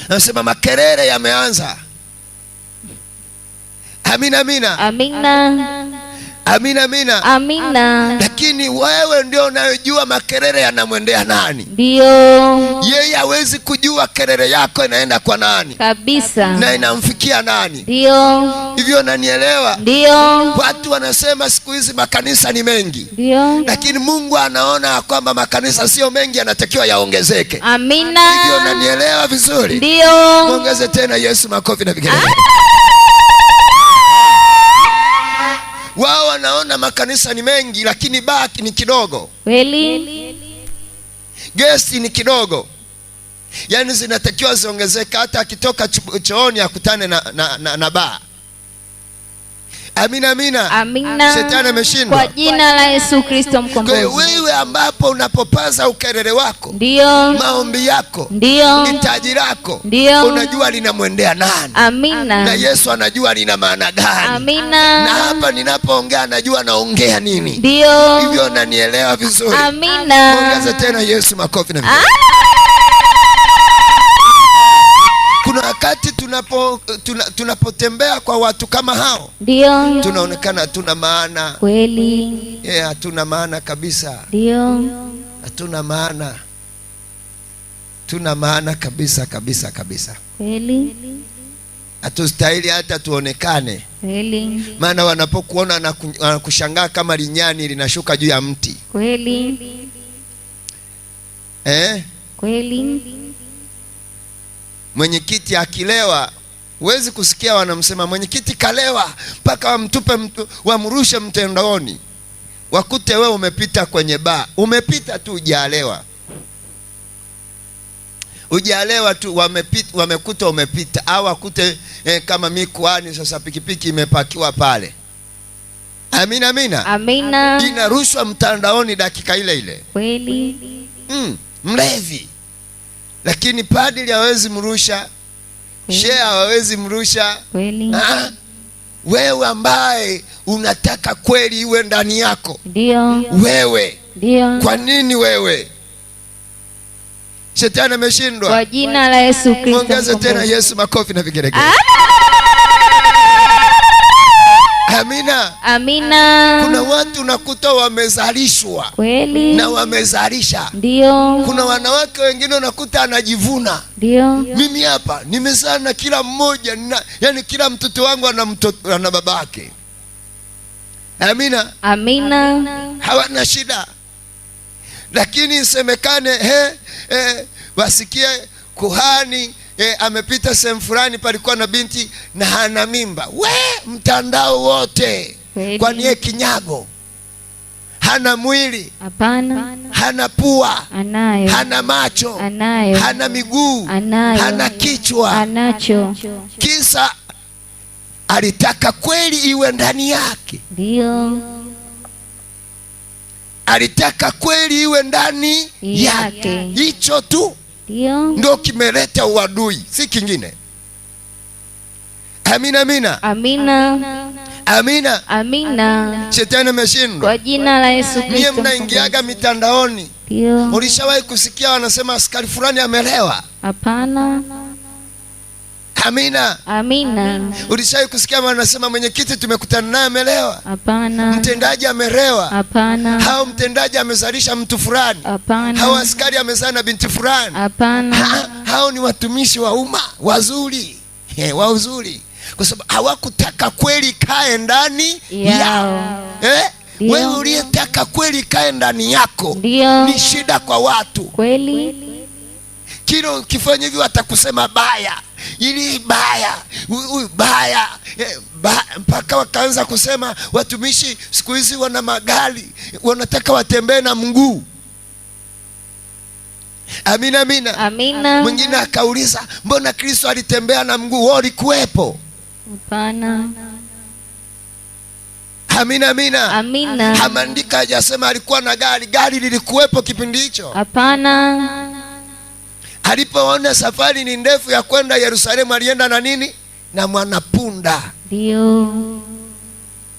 anasema makelele yameanza. Amina, amina. Amina. Amina, amina. Amina. Lakini wewe ndio unayojua makelele yanamwendea nani. Ndio. Yeye hawezi kujua kelele yako inaenda kwa nani kabisa na inamfikia nani. Ndio. Hivyo unanielewa? Ndio. Watu wanasema siku hizi makanisa ni mengi. Ndio. Lakini Mungu anaona kwamba makanisa sio mengi, yanatakiwa yaongezeke. Amina. Hivyo unanielewa vizuri? Ndio. Muongeze tena Yesu makofi na vigelegele. Wao wanaona makanisa ni mengi lakini baki ni kidogo. Kweli. Gesti ni kidogo. Yaani zinatakiwa ziongezeke, hata akitoka chooni akutane na baa. Amina, amina. Amina. Shetani ameshindwa. Kwa jina la Yesu Kristo mkombozi. Kwa wewe ambapo unapopaza ukelele wako, ndio, maombi yako, ndio, hitaji lako, ndio, unajua linamwendea nani. Amina. Na Yesu anajua lina maana gani. Amina. Na hapa ninapoongea najua naongea nini. Ndio. Hivyo unanielewa vizuri? Amina. Ongeza tena Yesu makofi na vigelegele. Kuna wakati tunapotembea kwa watu kama hao, ndio tunaonekana hatuna maana. Kweli. Hatuna maana kabisa. Ndio. Hatuna maana. Tuna maana kabisa kabisa kabisa. Kweli. Hatustahili hata tuonekane. Kweli. Maana wanapokuona na kushangaa kama linyani linashuka juu ya mti. Kweli. Kweli. Mwenyekiti akilewa, huwezi kusikia wanamsema mwenyekiti kalewa, mpaka wamtupe wamrushe mtendaoni. Wakute wewe umepita kwenye baa, umepita tu hujalewa. Hujalewa tu, wamekuta umepita. Au wakute kama mikoani sasa pikipiki imepakiwa pale. Amina amina. Amina. Inarushwa mtandaoni dakika ile ile. Kweli. Mlevi. Lakini padri hawezi mrusha. Shehe hawezi mrusha. Kweli. Wewe ambaye unataka kweli iwe ndani yako. Ndio. Wewe. Ndio. Kwa nini wewe? Shetani ameshindwa. Kwa jina la Yesu Kristo. Ongeza tena Yesu makofi na vigelegele. Amina. Amina. Kuna watu unakuta wamezalishwa. Kweli. Na wamezalisha. Ndio. Kuna wanawake wengine unakuta anajivuna. Ndio. Mimi hapa nimezaa na kila mmoja, yani kila mtoto wangu ana babake. Amina. Amina. Hawana shida. Lakini isemekane wasikie kuhani amepita sehemu fulani palikuwa na binti na hana mimba. Mtandao wote. Kwani yeye kinyago? Hana mwili? Hapana. Hana pua? Anayo. Hana macho? Anayo. Hana miguu? Anayo. Hana kichwa? Anacho. Kisa alitaka kweli iwe ndani yake. Ndio. Alitaka kweli iwe ndani yake. Hicho tu ndio kimeleta uadui, si kingine. Amina amina. Amina. Amina. Amina. Shetani ameshindwa. Kwa jina la Yesu Kristo. Niye mnaingiaga mitandaoni. Ndio. Ulishawahi kusikia wanasema askari fulani amelewa? Hapana. Amina. Amina. Ulishawahi kusikia wanasema mwenyekiti tumekutana naye amelewa? Hapana. Mtendaji amelewa? Hapana. Hao mtendaji amezalisha mtu fulani? Hapana. Hao askari amezaa na binti fulani? Hapana. Hao ni watumishi wa umma wazuri. Wazuri. Kwa sababu hawakutaka kweli kae ndani yao. Wewe uliyetaka kweli kae ndani yako. Ndio. Ni shida kwa watu. Kweli. Kila ukifanya hivyo atakusema baya. Ili baya. Baya. Mpaka wakaanza kusema watumishi siku hizi wana magari, wanataka watembee na mguu. Amina amina. Amina. Mwingine akauliza mbona Kristo alitembea na mguu? Wewe ulikuwepo? Hapana. Amina amina. Amina. Hamandika hajasema alikuwa na gari. Gari lilikuwepo kipindi hicho? Hapana. Alipoona safari ni ndefu ya kwenda Yerusalemu alienda na nini? Na mwanapunda. Ndio.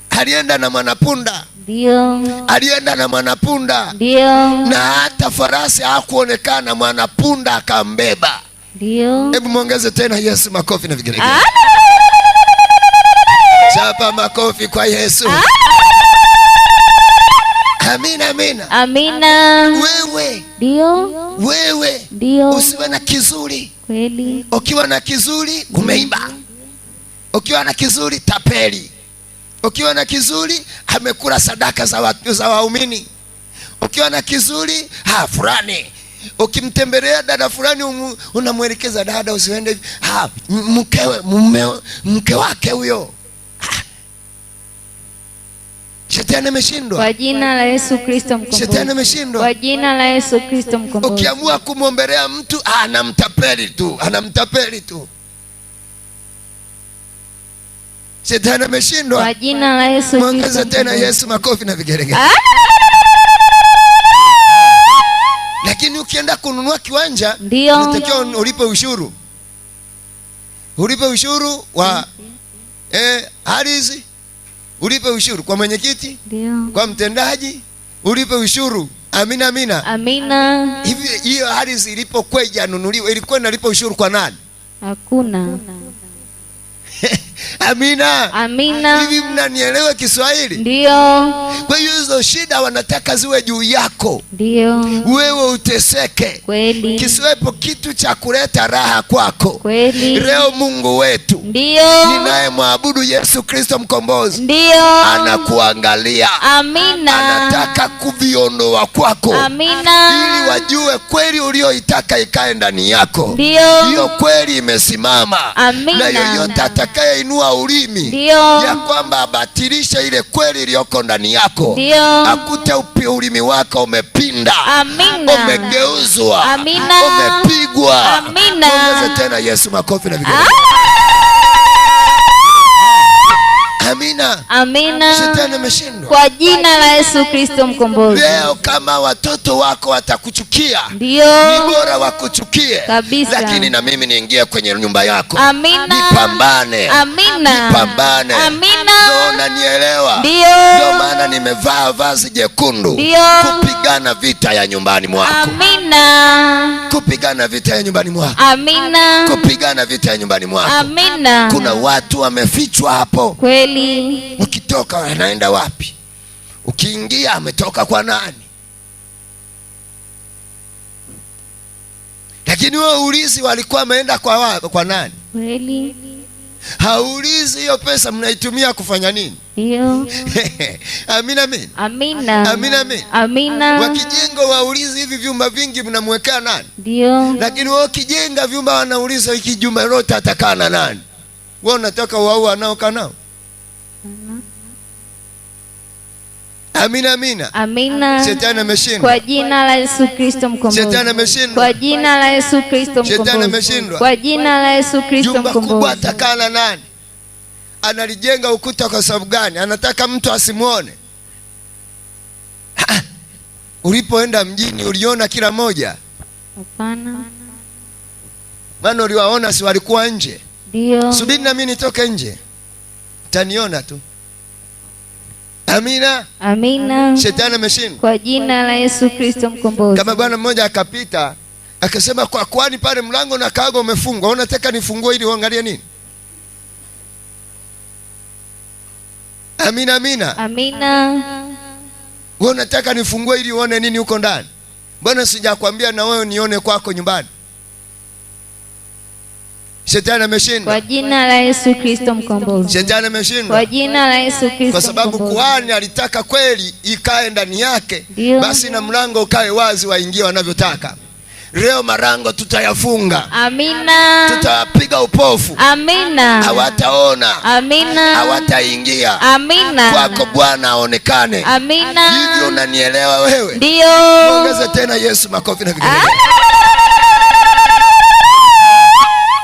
Alienda na mwanapunda. Ndio. Alienda na mwanapunda. Ndio. Na hata farasi hakuonekana, mwanapunda akambeba. Ndio. Hebu muongeze tena Yesu makofi na vigelegele. Chapa makofi kwa Yesu. Amina amina. Amina. Wewe. Ndio. Wewe. Ndio. Usiwe na kizuri. Kweli. Ukiwa na kizuri umeiba. Ukiwa na kizuri tapeli. Ukiwa na kizuri amekula sadaka za waumini. Ukiwa na kizuri fulani. Ukimtembelea dada fulani unamwelekeza dada usiende mke wake huyo. Shetani ameshindwa. Kwa jina la Yesu Kristo mkombozi. Shetani ameshindwa. Kwa jina la Yesu Kristo mkombozi. Ukiamua kumwombelea mtu anamtapeli tu, anamtapeli tu. Shetani ameshindwa. Kwa jina la Yesu Kristo. Muongeze tena Yesu makofi na vigelegele. Lakini ukienda kununua kiwanja unatakiwa ulipe ushuru. Ulipe ushuru wa ardhi. Ulipe ushuru kwa mwenyekiti. Ndio. Kwa mtendaji ulipe ushuru. Amina amina. Amina. Hivi hiyo ardhi ilipokuwa ijanunuliwa ilikuwa inalipa ushuru kwa nani? Hakuna. Amina. Amina. Hivi mnanielewa Kiswahili? Ndio. Kwa hiyo hizo shida wanataka ziwe juu yako. Ndio. Wewe uteseke. Kweli. Kisiwepo kitu cha kuleta raha kwako. Kweli. Leo Mungu wetu, ndio, ninayemwabudu Yesu Kristo mkombozi, ndio, anakuangalia. Amina. Anataka kuviondoa kwako. Amina. Ili wajue kweli ulioitaka ikae ndani yako. Ndio. Hiyo kweli imesimama. Amina. Na yoyote atakayeinua ulimi, ndio, ya kwamba abatilishe ile kweli iliyoko ndani yako, ndio, akute ulimi wako umepinda. Amina. Umegeuzwa. Amina. Umepigwa. Amina. Ongeza tena Yesu makofi na vigelegele. Amina. Amina. Shetani ameshindwa. Kwa jina la Yesu Kristo mkombozi. Leo kama watoto wako watakuchukia, ndio, ni bora wakuchukie kabisa, lakini na mimi niingie kwenye nyumba yako. Amina. Nipambane. Amina. Nipambane. Amina. Ndio unanielewa? Ndio maana nimevaa vazi jekundu. Ndio. Kupigana vita ya nyumbani mwako. Amina. Kupigana vita ya nyumbani mwako. Amina. Kupigana vita ya nyumbani mwako. Amina. Kuna watu wamefichwa hapo. Kweli. Ukitoka anaenda wapi? Ukiingia ametoka kwa nani? Lakini wewe ulizi walikuwa ameenda kwa nani? Kweli. Haulizi hiyo pesa mnaitumia kufanya nini? Ndio. Amina, amina. Amina. Amina, amina. Amina. Wakijenga waulizi hivi vyumba vingi mnamwekea nani? Ndio. Lakini wewe ukijenga vyumba wanauliza hiki jumba lote atakaa na nani? Wewe unataka wao anaokaa nao? Amina, amina. Amina. Shetani ameshindwa. Kwa jina la Yesu Kristo mkombozi. Shetani ameshindwa. Kwa jina la Yesu Kristo mkombozi. Shetani ameshindwa. Kwa jina la Yesu Kristo mkombozi. Jumba kubwa atakaa na nani? Analijenga ukuta kwa sababu gani? Anataka mtu asimuone. Ulipoenda mjini uliona kila moja? Hapana. Maana uliwaona, si walikuwa nje? Ndio. Subiri na mimi nitoke nje, utaniona tu. Amina. Amina. Shetani ameshindwa. Kwa jina la Yesu Kristo mkombozi. Kama bwana mmoja akapita akasema, kwa kwani pale mlango na kago umefungwa, unataka nifungue ili uangalie nini? Amina, amina. Amina. Wewe unataka nifungue ili uone nini huko ndani? Bwana sijakwambia na wewe nione kwako nyumbani? Shetani ameshindwa. Kwa jina la Yesu Kristo mkombozi. Shetani ameshindwa. Kwa jina la Yesu Kristo mkombozi. Kwa sababu kuhani alitaka kweli ikae ndani yake. Dio. Basi na mlango ukae wazi, waingie wanavyotaka. Leo marango tutayafunga. Amina. Tutapiga upofu. Amina. Hawataona. Amina. Hawataingia. Amina. Kwako Bwana aonekane. Amina. Hivyo unanielewa wewe? Ndio. Ongeza tena Yesu makofi na vigelegele.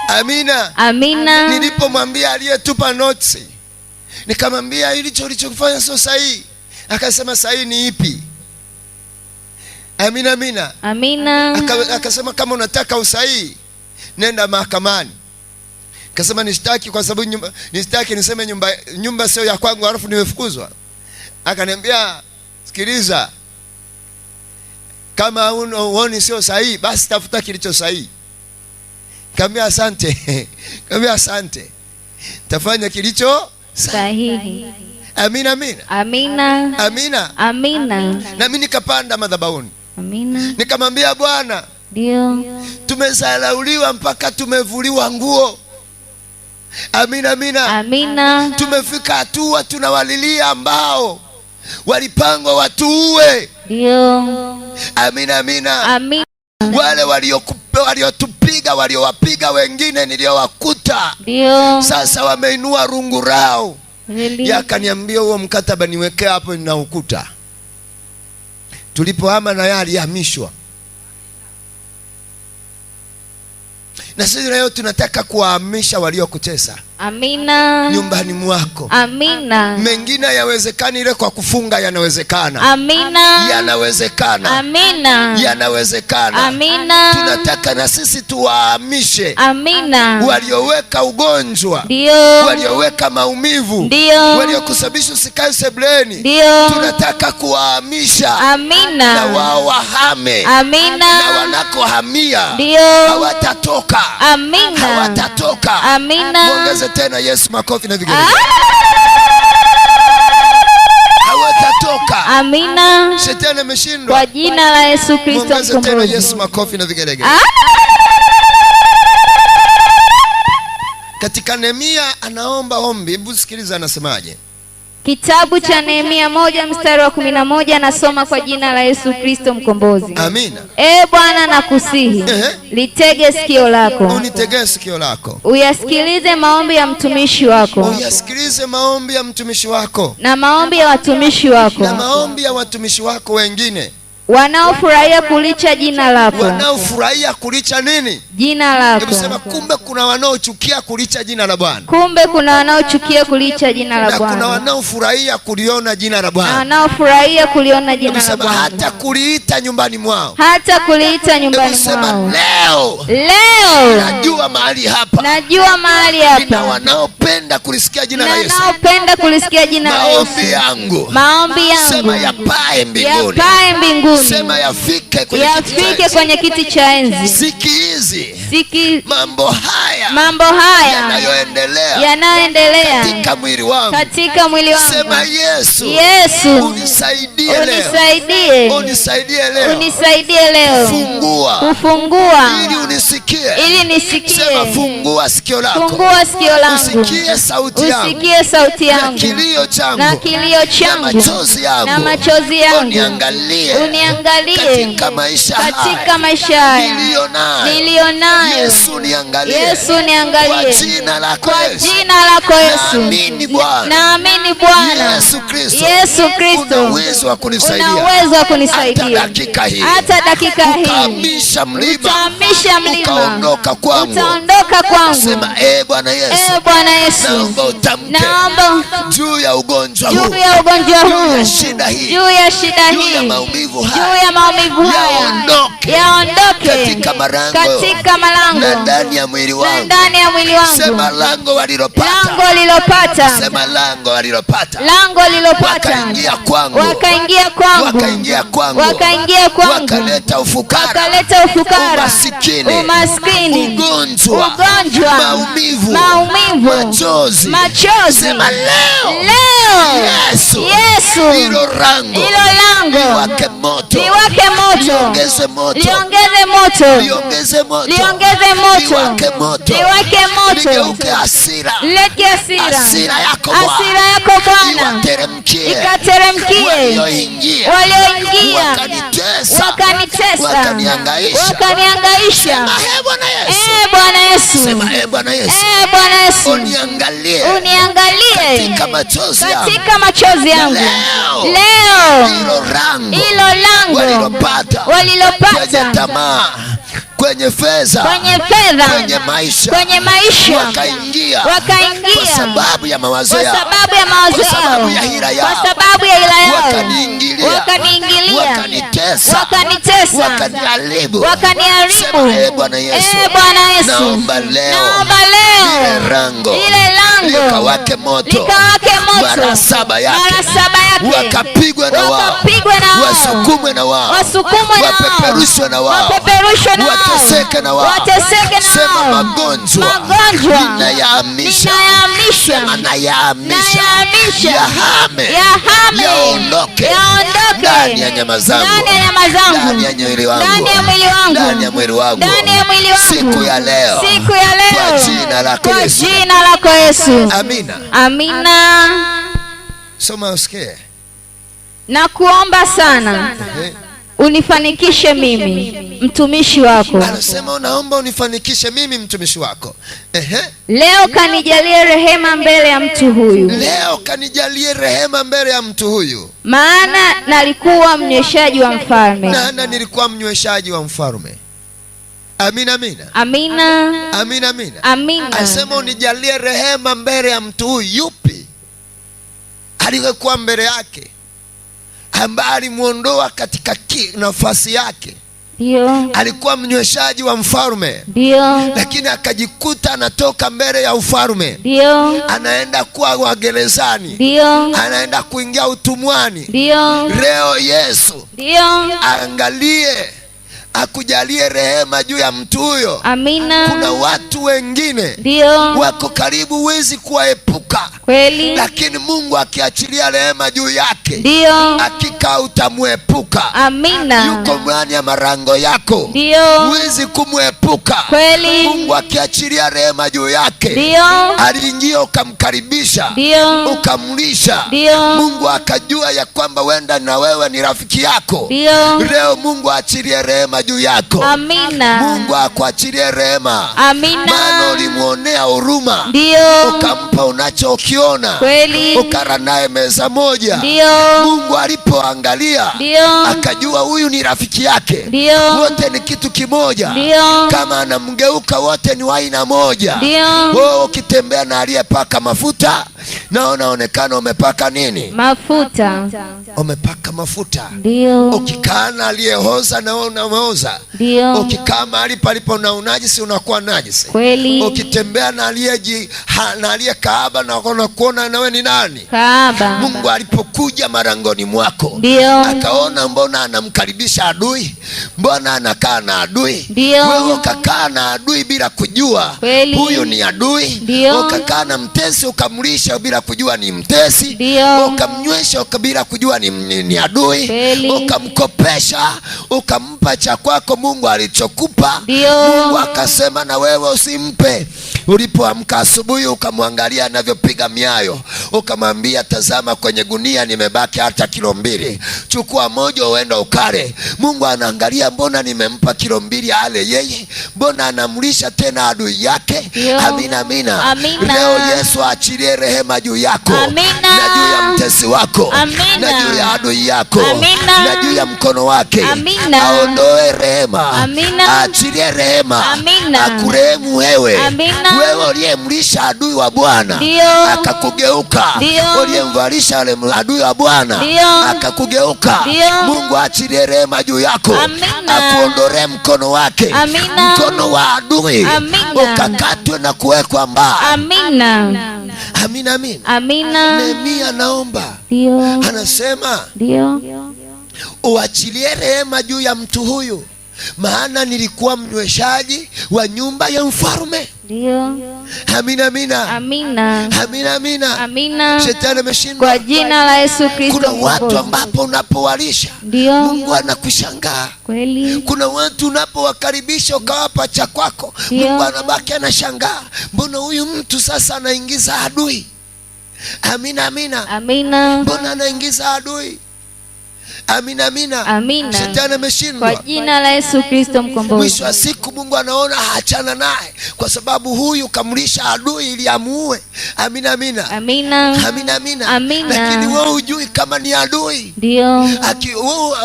Amina. Amina. Nilipomwambia aliyetupa notes, nikamwambia ilicho ulichofanya sio sahihi. Akasema sahihi ni ipi? Amina, amina. Amina. Akasema kama unataka usahihi nenda mahakamani. Akasema nishtaki kwa sababu nishtaki niseme nyumba sio ya kwangu alafu nimefukuzwa. Akaniambia sikiliza, kama uoni sio sahihi basi tafuta kilicho sahihi. Kambia asante. Kambia asante. Tafanya kilicho sahihi. Amina, amina. Amina. Amina. Amina. Na mimi nikapanda madhabahuni. Amina. Nikamwambia Bwana, ndio, tumezalauliwa mpaka tumevuliwa nguo. Amina, amina. Amina. Tumefika hatua tunawalilia ambao walipangwa watuue. Ndio. Amina, amina. Amina. Wale waliotupiga waliowapiga wengine niliowakuta. Ndio. Sasa wameinua rungu rao. Really? Yakaniambia huo mkataba niweke hapo na ukuta. Tulipohama na yeye alihamishwa. Na sisi leo tunataka kuwahamisha waliokutesa. Amina. Nyumbani mwako. Amina. Mengine yawezekani, ile kwa kufunga yanawezekana. Amina. Yanawezekana. Amina. Yanawezekana. Amina. Tunataka na sisi tuwahamishe. Amina. Walioweka ugonjwa, ndio, walioweka maumivu, ndio, waliokusababisha usikae sebuleni, ndio, tunataka kuwahamisha. Amina. Na wao wahame. Amina. Na wanakohamia ndio hawatatoka. Amina. Hawatatoka. Amina. Muongeze tena Yesu makofi na vigelegele. Hawatatoka. Amina. Shetani ameshindwa. Kwa jina la Yesu Kristo mkombozi. Muongeze tena Yesu makofi na vigelegele. Katika Nehemia anaomba ombi. Hebu sikiliza anasemaje. Kitabu cha Nehemia 1:11 anasoma kwa jina la Yesu Kristo mkombozi. Amina. Bwana nakusihi, litege sikio lako. Unitegee sikio lako. Uyasikilize maombi ya mtumishi wako. Uyasikilize maombi ya mtumishi wako. Na maombi ya watumishi wako. Na maombi ya watumishi wako wengine. Wanaofurahia kulicha jina lako. Wanaofurahia kulicha nini? Jina lako. Hebu sema, kumbe kuna wanaochukia kulicha jina la Bwana. Kumbe kuna wanaochukia kulicha jina la Bwana. Na kuna wanaofurahia kuliona jina la Bwana. Na wanaofurahia kuliona jina la Bwana. Hata kuliita nyumbani mwao. Hata kuliita nyumbani mwao. Leo najua mahali hapa. Najua mahali hapa. Nina wanaopenda kulisikia jina la Yesu. Wanaopenda kulisikia jina la Yesu. Maombi yangu. Maombi yangu. Sema yapae mbinguni. Yapae mbinguni. Sema yafike kwenye kiti cha enzi. Siki mambo haya yanayoendelea katika mwili wangu. Sema Yesu, unisaidie leo. Fungua ili unisikie. Sema fungua sikio lako. Usikie sauti yangu. Na kilio changu. Na machozi yangu. Uniangalie katika maisha haya nilionayo. Yesu niangalie. Kwa jina lako Yesu. Naamini Bwana. Yesu Kristo. Una uwezo wa kunisaidia. Hata dakika hii. Utahamisha mlima. Utaondoka kwangu. Sema Bwana Yesu. Naomba utamke juu ya ugonjwa huu. Juu ya shida hii. Juu ya maumivu haya yaondoke katika malango na ndani ya mwili wangu. Sema lango walilopata. Sema lango walilopata. Wakaingia kwangu. Wakaleta ufukara. Umaskini. Ugonjwa. Maumivu. Machozi. Sema leo. Yesu. Hilo lango. Liwake moto. Liongeze moto. Ligeuke hasira. Hasira yako Bwana. Ikateremkie walioingia. Wakanitesa. Wakanihangaisha. Bwana Yesu. Uniangalie. Katika machozi yangu. Leo. Hilo lango walilopata. Kwenye tamaa. Kwenye fedha. Kwenye maisha. Wakaingia. Kwa sababu ya mawazo yao. Kwa sababu ya hila yao. Wakaniingilia. Wakanitesa. Wakaniharibu. Sema Bwana Yesu. Naomba leo. Lile lango likawake moto. Mara 7 yake. Wakapigwe na wao. Wasukumwe na wao. Wapeperushwe na wao. Wateseke na wao. Sema magonjwa. Ninayahamisha. Sema nayahamisha. Yahame. Yaondoke. Ndani ya nyama zangu. Ndani ya mwili wangu. Ndani ya mwili wangu. Siku ya leo. Kwa jina lako Yesu. Amina. Soma usikie. Na kuomba sana. Unifanikishe mimi mtumishi wako. Anasema unaomba unifanikishe mimi mtumishi wako. Leo kanijalie rehema mbele ya mtu huyu. Maana nilikuwa mnyweshaji wa mfalme. Amina, amina. Amina. Amina, amina. Amina. Asema unijalie rehema mbele ya mtu huyu. Yupi aliyekuwa mbele yake, ambaye alimuondoa katika nafasi yake? Ndio. Alikuwa mnyweshaji wa mfalme. Ndio. Lakini akajikuta anatoka mbele ya ufalme. Ndio. Anaenda kuwa gerezani. Ndio. Anaenda kuingia utumwani. Ndio. Leo Yesu, ndio, angalie akujalie rehema juu ya mtu huyo. Amina. Kuna watu wengine ndio wako karibu, huwezi kuwaepuka, kweli, lakini Mungu akiachilia rehema juu yake, ndio hakika utamwepuka. Amina. Yuko ndani ya marango yako, ndio huwezi kumwepuka, kweli. Mungu akiachilia rehema juu yake, ndio aliingia ukamkaribisha, ndio ukamlisha, ndio Mungu akajua ya kwamba wenda na wewe ni rafiki yako. ndio Leo Mungu achilie rehema juu yako. Amina. Mungu akuachilie rehema. Amina. Maana ulimuonea huruma, ndio ukampa unachokiona, kweli, ukara naye meza moja. ndio Mungu alipoangalia, ndio akajua huyu ni rafiki yake, ndio wote ni kitu kimoja, ndio kama anamgeuka wote ni aina moja. ndio Wewe ukitembea na aliyepaka mafuta, na unaonekana umepaka nini? Mafuta. Umepaka mafuta. Ndio. Ukikaa na aliyehoza, na wewe unaoza. Ndio. Ukikaa mahali palipo na unajisi, unakuwa najisi. Kweli. Ukitembea na aliyekaaba, na unakuona na wewe ni nani? Kaaba. Mungu alipokuja marangoni mwako, ndio akaona mbona anamkaribisha adui, mbona anakaa na adui. Ndio. Wewe ukakaa na adui bila kujua Kweli. huyu ni adui. Ndio. Ukakaa na mtesi, ukamlisha bila kujua ni mtesi. Ndio. Ukamnywesha bila kujua ni adui. Kweli. Ukamkopesha, ukampa cha kwako Mungu alichokupa. Ndio. Mungu akasema na wewe usimpe. Ulipoamka asubuhi, ukamwangalia anavyopiga miayo, ukamwambia tazama, kwenye gunia nimebaki hata kilo 2, chukua moja uende ukale. Mungu anaangalia, mbona nimempa kilo 2 ale yeye, mbona anamlisha tena adui yake? Amina, amina. Amina. Leo Yesu achilie rehema juu yako. Amina. Na juu ya mtesi wako. Amina. Na juu ya adui yako. Amina. Na juu ya mkono wake. Amina. Aondoe rehema. Amina. Achilie rehema. Amina. Akurehemu wewe. Amina. Wewe uliyemlisha adui wa Bwana, Ndio. akakugeuka. Ndio. Uliyemvalisha adui wa Bwana, Ndio. akakugeuka. Ndio. Mungu achilie rehema juu yako. Amina. Akuondolee mkono wake. Amina. Mkono wa adui. Amina. Ukakatwe na kuwekwa mbali. Amina. Amina, amina. Amina. Nehemia naomba, Ndio. anasema Ndio. uachilie rehema juu ya mtu huyu, maana nilikuwa mnyweshaji wa nyumba ya mfalme. Ndio. Amina, amina. Amina. Amina, amina. Amina. Shetani ameshindwa. Kwa jina la Yesu Kristo. Kuna watu ambapo unapowalisha, ndio Mungu anakushangaa. kweli. Kuna watu unapowakaribisha ukawapa cha kwako, Mungu anabaki anashangaa, mbona huyu mtu sasa anaingiza adui? Amina, amina. Amina. Mbona anaingiza adui? Amina, amina. Amina. Shetani ameshindwa. Kwa jina la Yesu Kristo mkombozi. Mwisho wa siku Mungu anaona haachana naye, kwa sababu huyu kamlisha adui ili amuue. Amina, amina. Amina. Amina, amina. Amina. Lakini wewe hujui kama ni adui. Ndio.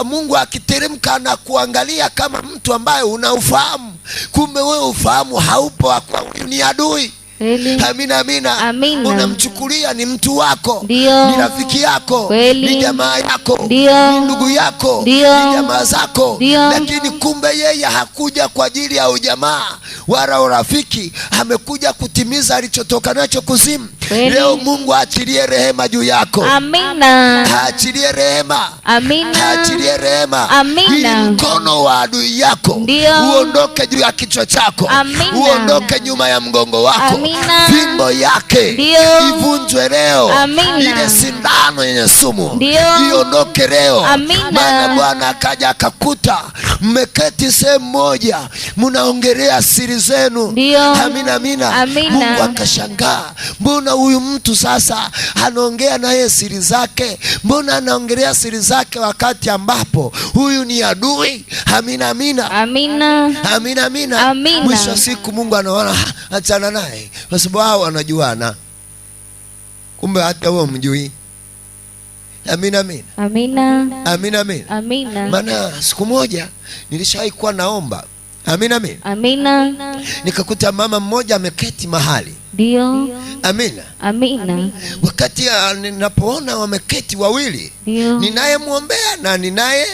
Mungu akiteremka na kuangalia kama mtu ambaye unaufahamu, kumbe wewe ufahamu haupo, kwa huyu ni adui. Amina, amina. Amina. Unamchukulia ni mtu wako. Ndio. Ni rafiki yako. Kweli. Ni jamaa yako. Ndio. Ni ndugu yako. Ndio. Ni jamaa zako. Ndio. Lakini kumbe yeye hakuja kwa ajili ya ujamaa wala urafiki, amekuja kutimiza alichotoka nacho kuzimu. Kweli. Leo Mungu aachilie rehema juu yako. Amina. Aachilie rehema. Amina. Aachilie rehema. Amina. Ili mkono wa adui yako Ndio. uondoke juu ya kichwa chako. Amina. Uondoke nyuma ya mgongo wako. Amina. Fimbo yake Ndio. ivunjwe leo. Amina. Ile sindano yenye sumu Ndio. iondoke leo. Amina. Maana Bwana akaja akakuta mmeketi sehemu moja mnaongelea siri zenu. Ndio. Amina, amina. Amina. Mungu akashangaa, mbona huyu mtu sasa anaongea naye siri zake? Mbona anaongelea siri zake wakati ambapo huyu ni adui? Amina, amina. Amina. Amina, amina. Amina. Mwisho wa siku Mungu anaona achana naye, kwa sababu hao wanajuana, kumbe hata wewe mjui. Amina, amina. Amina. Amina, amina. Amina. Maana siku moja nilishawahi kuwa naomba, Amina, amina. Amina. Nikakuta mama mmoja ameketi mahali. Ndio. Amina. Amina. Wakati ninapoona wameketi wawili, ninayemwombea na ninaye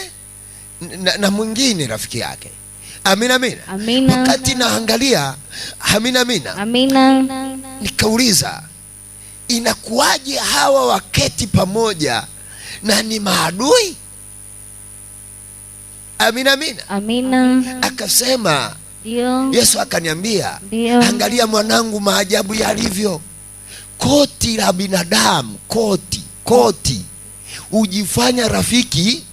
na mwingine rafiki yake. Amina, amina. Amina. Wakati naangalia, amina, amina. Amina. Nikauliza, inakuwaje hawa waketi pamoja na ni maadui? Amina, amina. Amina. Akasema, ndio. Yesu akaniambia, angalia mwanangu, maajabu yalivyo. Koti la binadamu, koti hujifanya rafiki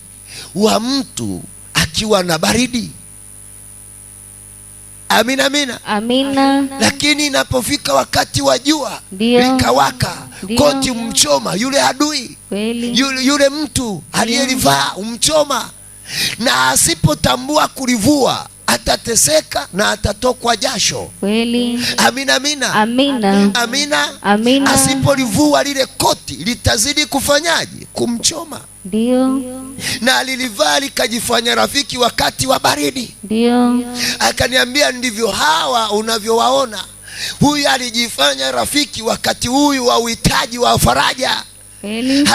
wa mtu akiwa na baridi. Amina, amina. Amina. Lakini inapofika wakati wa jua likawaka, koti umchoma yule adui. Kweli. Yule mtu aliyelivaa umchoma, na asipotambua kulivua atateseka na atatokwa jasho. Kweli. Amina, amina. Amina. Amina. Amina. Asipolivua lile koti litazidi kufanyaje? Kumchoma. Ndio. Na alilivaa likajifanya rafiki wakati wa baridi. Ndio. Akaniambia, ndivyo hawa unavyowaona. Huyu alijifanya rafiki wakati huyu wa uhitaji wa faraja.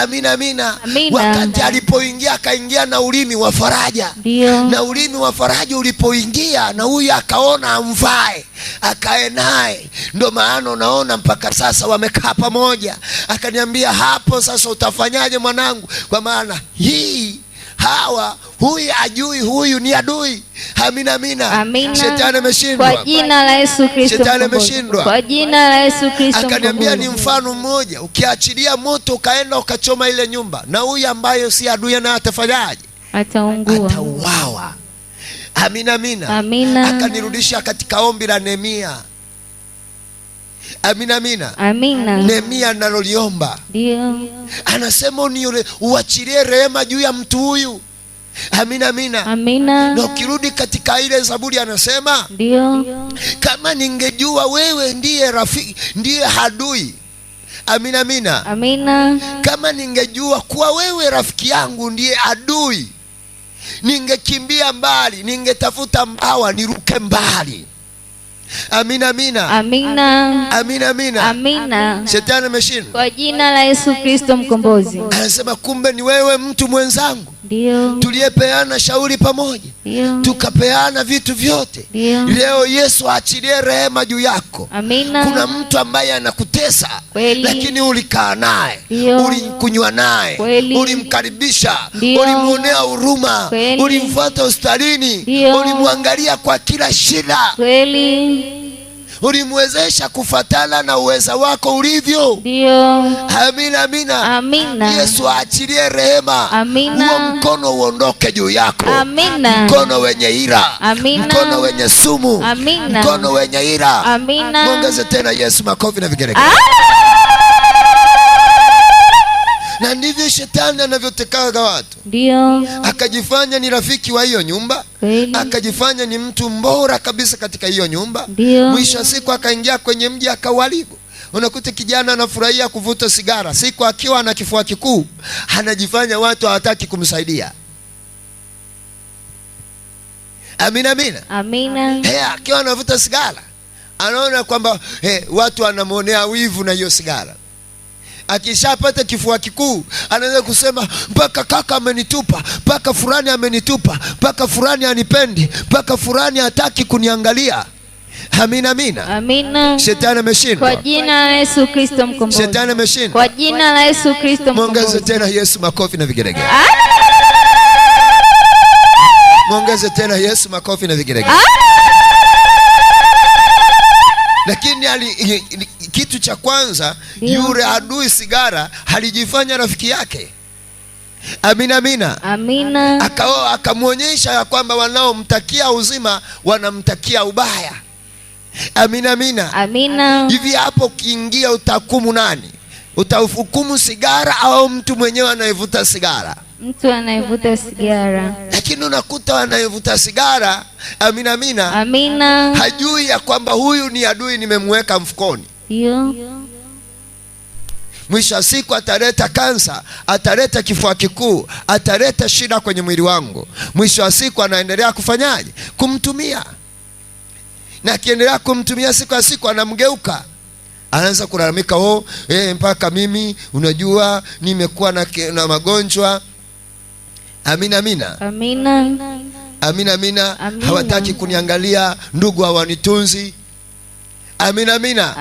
Amina, amina. Wakati alipoingia akaingia na ulimi wa faraja. Dio. Na ulimi wa faraja ulipoingia, na huyu akaona amvae, akae naye. Ndio maana unaona mpaka sasa wamekaa pamoja. Akaniambia, hapo sasa utafanyaje mwanangu? Kwa maana huyu ajui huyu ni adui. Amina, amina. Amina. Shetani ameshindwa kwa jina la Yesu Kristo. Shetani ameshindwa kwa jina la Yesu Kristo. Akaniambia, ni mfano mmoja, ukiachilia moto ukaenda ukachoma ile nyumba, na huyu ambaye si adui na atafanyaje? Ataungua, atauawa. Amina, amina. Amina. Akanirudisha katika ombi la Nehemia. Amina, amina. Amina. Nehemia naloliomba, ndio anasema uachilie rehema juu ya mtu huyu. Amina, amina. Amina. Na ukirudi katika ile Zaburi anasema, ndio, kama ningejua wewe ndiye rafiki, ndiye adui. Amina, amina. Amina. Kama ningejua kuwa wewe rafiki yangu ndiye adui, ningekimbia mbali, ningetafuta mbawa niruke mbali. Amina, amina. Amina. Amina, amina. Amina. Shetani ameshindwa kwa jina la Yesu Kristo mkombozi. Anasema, kumbe ni wewe mtu mwenzangu. Ndio. Tuliyepeana shauri pamoja. Ndio. Tukapeana vitu vyote. Ndio. Leo Yesu aachilie rehema juu yako. Amina. Kuna mtu ambaye anakutesa. Kweli. Lakini ulikaa naye, ulikunywa naye, ulimkaribisha, ulimuonea huruma, ulimfuata hospitalini, ulimwangalia kwa kila shida. Kweli. Ulimwezesha kufatana na uweza wako ulivyo. Ndio. Amina, amina. Amina. Yesu aachilie rehema. Amina. Huo mkono uondoke juu yako. Amina. Mkono wenye ira. Amina. Mkono wenye sumu. Amina. Mkono wenye ira. Amina. Muongeze tena Yesu makofi na vigelegele. Na ndivyo shetani anavyotekaga watu. Ndio. Akajifanya ni rafiki wa hiyo nyumba. Kweli. Akajifanya ni mtu mbora kabisa katika hiyo nyumba. Ndio. Mwisho wa siku akaingia kwenye mji akauharibu. Unakuta kijana anafurahia kuvuta sigara, siku akiwa na kifua kikuu anajifanya watu hawataki kumsaidia. Amina, amina. Amina. Akiwa anavuta sigara anaona kwamba watu wanamuonea wivu na hiyo sigara. Akishapata kifua kikuu anaweza kusema, mpaka kaka amenitupa, mpaka fulani amenitupa, mpaka fulani anipendi, mpaka fulani hataki kuniangalia. Amina, amina. Amina. Shetani ameshindwa kwa jina la Yesu Kristo mkombozi. Shetani ameshindwa kwa jina la Yesu Kristo mkombozi. Muongeze tena Yesu makofi na vigelegele. Muongeze tena Yesu makofi na vigelegele. Lakini kitu cha kwanza, yule adui sigara alijifanya rafiki yake. Amina, amina. Amina. Akamuonyesha ya kwamba wanaomtakia uzima wanamtakia ubaya. Amina, amina. Amina. Hivi hapo ukiingia utahukumu nani? Utahukumu sigara au mtu mwenyewe anayevuta sigara? Mtu anayevuta sigara. Lakini unakuta anayevuta sigara, amina, amina, amina, hajui ya kwamba huyu ni adui nimemweka mfukoni. Ndio. Mwisho wa siku ataleta kansa, ataleta kifua kikuu, ataleta shida kwenye mwili wangu. Mwisho wa siku anaendelea kufanyaje? Kumtumia. na akiendelea kumtumia siku ya siku anamgeuka. Anaanza kulalamika, mpaka mimi unajua nimekuwa na magonjwa. Amina. Hawataki kuniangalia, ndugu hawanitunzi. Amina.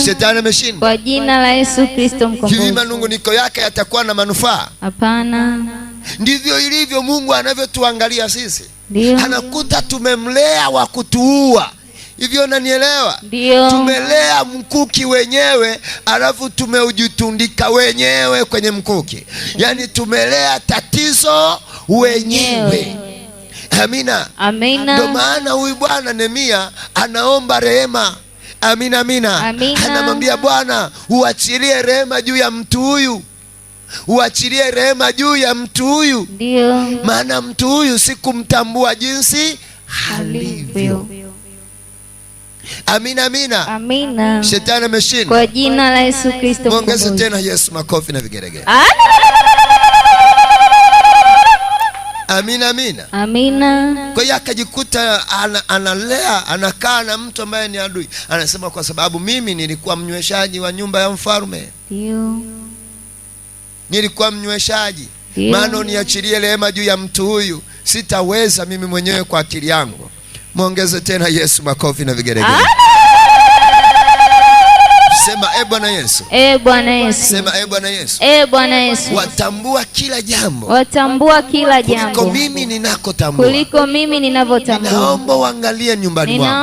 Shetani ameshinda kwa jina la Yesu Kristo mkombozi. Hivi manunguniko yake yatakuwa na manufaa? Hapana. Ndivyo ilivyo Mungu anavyotuangalia sisi. Ndiyo. Anakuta tumemlea wa kutuua. Hivyo unanielewa? Ndiyo. Tumelea mkuki wenyewe, alafu tumeujitundika wenyewe kwenye mkuki. Yaani tumelea tatizo wenyewe. Amina. Ndio maana huyu bwana Nehemia anaomba rehema. Amina. Anamwambia Bwana, uachilie rehema juu ya mtu huyu. Uachilie rehema juu ya mtu huyu. Ndio. Maana mtu huyu sikumtambua jinsi alivyo. Amina. Shetani ameshinda kwa jina la Yesu Kristo. Muongeze tena Yesu makofi na vigeregere. Amina. Kwa hiyo akajikuta analea, anakaa na mtu ambaye ni adui. Anasema kwa sababu mimi nilikuwa mnyweshaji wa nyumba ya mfalme. Ndio. Nilikuwa mnyweshaji. Maana niachilie rehema juu ya mtu huyu, sitaweza mimi mwenyewe kwa akili yangu. Muongeze tena Yesu makofi na vigeregere. Sema Bwana Yesu. Bwana Yesu. Sema Bwana Yesu. Bwana Yesu. Watambua kila jambo. Kuliko mimi ninakotambua. Kuliko mimi ninavyotambua. Ninaomba uangalie nyumbani mwangu.